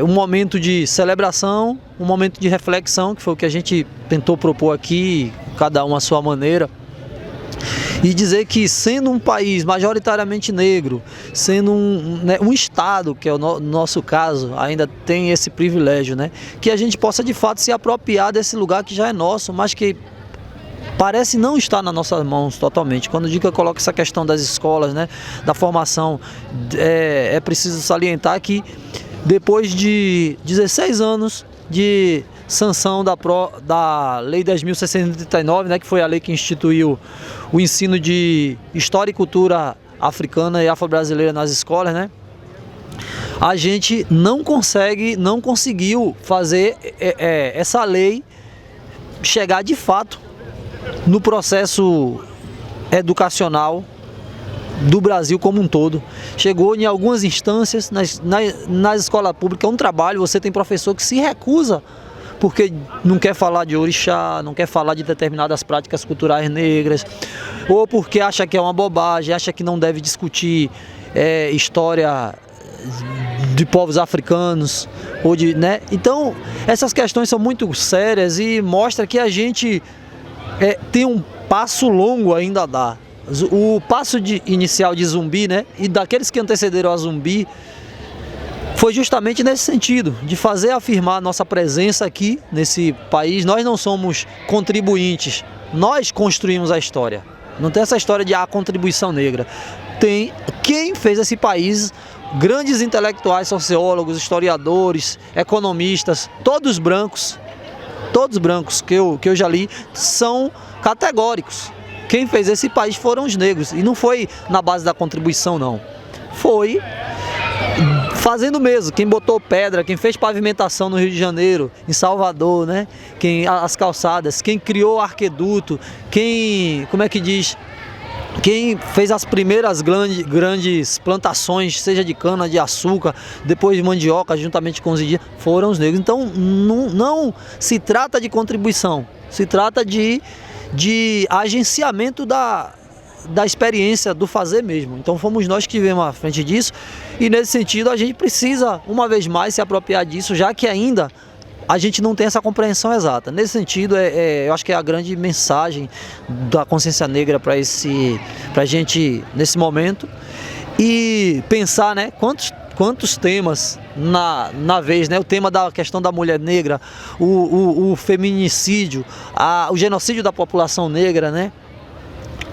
um momento de celebração, um momento de reflexão, que foi o que a gente tentou propor aqui, cada um à sua maneira. E dizer que, sendo um país majoritariamente negro, sendo um estado, que é o nosso caso, ainda tem esse privilégio, né? Que a gente possa de fato se apropriar desse lugar que já é nosso, mas que parece não estar nas nossas mãos totalmente. Quando o Dica coloca essa questão das escolas, né, da formação, é preciso salientar que depois de 16 anos de sanção da Lei 10.639, né, que foi a lei que instituiu o ensino de História e Cultura africana e afro-brasileira nas escolas, né, a gente não conseguiu fazer essa lei chegar de fato no processo educacional do Brasil como um todo. Chegou em algumas instâncias, nas escolas públicas, é um trabalho, você tem professor que se recusa porque não quer falar de orixá, não quer falar de determinadas práticas culturais negras, ou porque acha que é uma bobagem, acha que não deve discutir história de povos africanos, ou né? Então, essas questões são muito sérias e mostra que a gente tem um passo longo ainda a dar. O passo inicial de Zumbi, né, e daqueles que antecederam a Zumbi, foi justamente nesse sentido, de fazer afirmar nossa presença aqui nesse país. Nós não somos contribuintes, nós construímos a história. Não tem essa história de contribuição negra. Tem quem fez esse país, grandes intelectuais, sociólogos, historiadores, economistas, todos brancos que eu já li, são categóricos. Quem fez esse país foram os negros, e não foi na base da contribuição, não. Foi fazendo mesmo, quem botou pedra, quem fez pavimentação no Rio de Janeiro, em Salvador, né? As calçadas, quem criou arqueduto, quem fez as primeiras grandes plantações, seja de cana, de açúcar, depois de mandioca, juntamente com os indígenas, foram os negros. Então não se trata de contribuição, se trata de agenciamento da experiência, do fazer mesmo. Então fomos nós que viemos à frente disso, e nesse sentido a gente precisa, uma vez mais, se apropriar disso, já que ainda a gente não tem essa compreensão exata. Nesse sentido, eu acho que é a grande mensagem da consciência negra para a gente, nesse momento, e pensar, né, quantos temas na vez, né? O tema da questão da mulher negra, o feminicídio, o genocídio da população negra, né?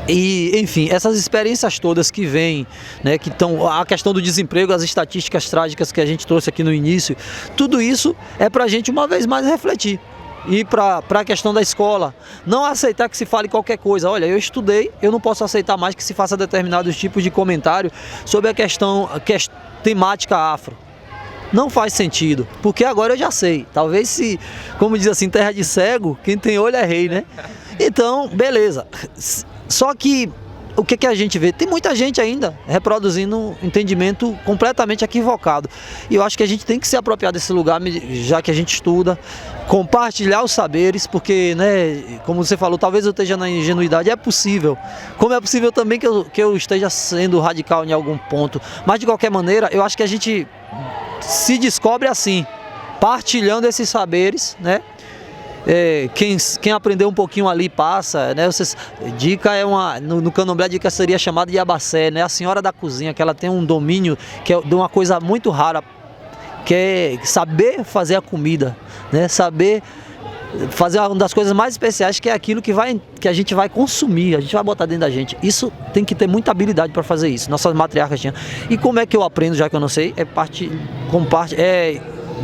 E, enfim, essas experiências todas que vêm, né, que estão, a questão do desemprego, as estatísticas trágicas que a gente trouxe aqui no início, tudo isso é para a gente, uma vez mais, refletir. E para a questão da escola, não aceitar que se fale qualquer coisa. Olha, eu estudei, eu não posso aceitar mais que se faça determinados tipos de comentário sobre a questão temática afro. Não faz sentido, porque agora eu já sei. Talvez se, como diz assim, terra de cego, quem tem olho é rei, né? Então, beleza. Só que o que a gente vê? Tem muita gente ainda reproduzindo um entendimento completamente equivocado. E eu acho que a gente tem que se apropriar desse lugar, já que a gente estuda, compartilhar os saberes, porque, né, como você falou, talvez eu esteja na ingenuidade, é possível. Como é possível também que eu esteja sendo radical em algum ponto. Mas, de qualquer maneira, eu acho que a gente se descobre assim, partilhando esses saberes, né? Quem aprendeu um pouquinho ali passa, né? Dica no candomblé a dica seria chamada de Abacé, né? A senhora da cozinha, que ela tem um domínio que é de uma coisa muito rara, que é saber fazer a comida, né? Saber fazer uma das coisas mais especiais, que é aquilo que a gente vai consumir, a gente vai botar dentro da gente. Isso tem que ter muita habilidade para fazer isso. Nossas matriarcas tinham. E como é que eu aprendo, já que eu não sei?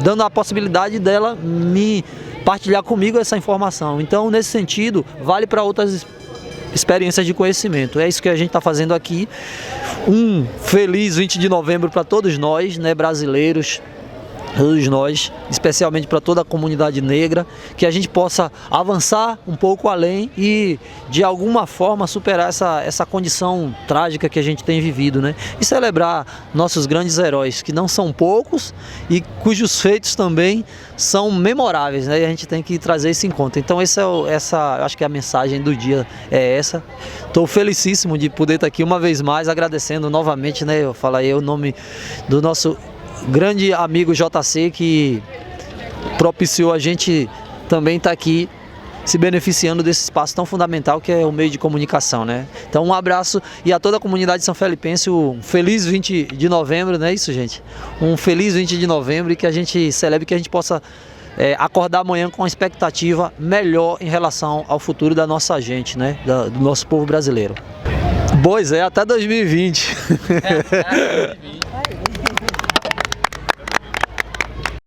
Dando a possibilidade dela me partilhar comigo essa informação. Então, nesse sentido, vale para outras experiências de conhecimento. É isso que a gente está fazendo aqui. Um feliz 20 de novembro para todos nós, né, brasileiros, todos nós, especialmente para toda a comunidade negra, que a gente possa avançar um pouco além e, de alguma forma, superar essa condição trágica que a gente tem vivido, né? E celebrar nossos grandes heróis, que não são poucos e cujos feitos também são memoráveis, né? E a gente tem que trazer isso em conta. Então, eu acho que a mensagem do dia é essa. Estou felicíssimo de poder estar aqui uma vez mais, agradecendo novamente, né? Eu falo aí o nome do nosso grande amigo JC, que propiciou a gente também estar aqui se beneficiando desse espaço tão fundamental que é o meio de comunicação, né? Então, um abraço, e a toda a comunidade são felipense, um feliz 20 de novembro, não é isso, gente? Um feliz 20 de novembro, e que a gente celebre, que a gente possa acordar amanhã com uma expectativa melhor em relação ao futuro da nossa gente, né? Do nosso povo brasileiro. Pois é, até 2020.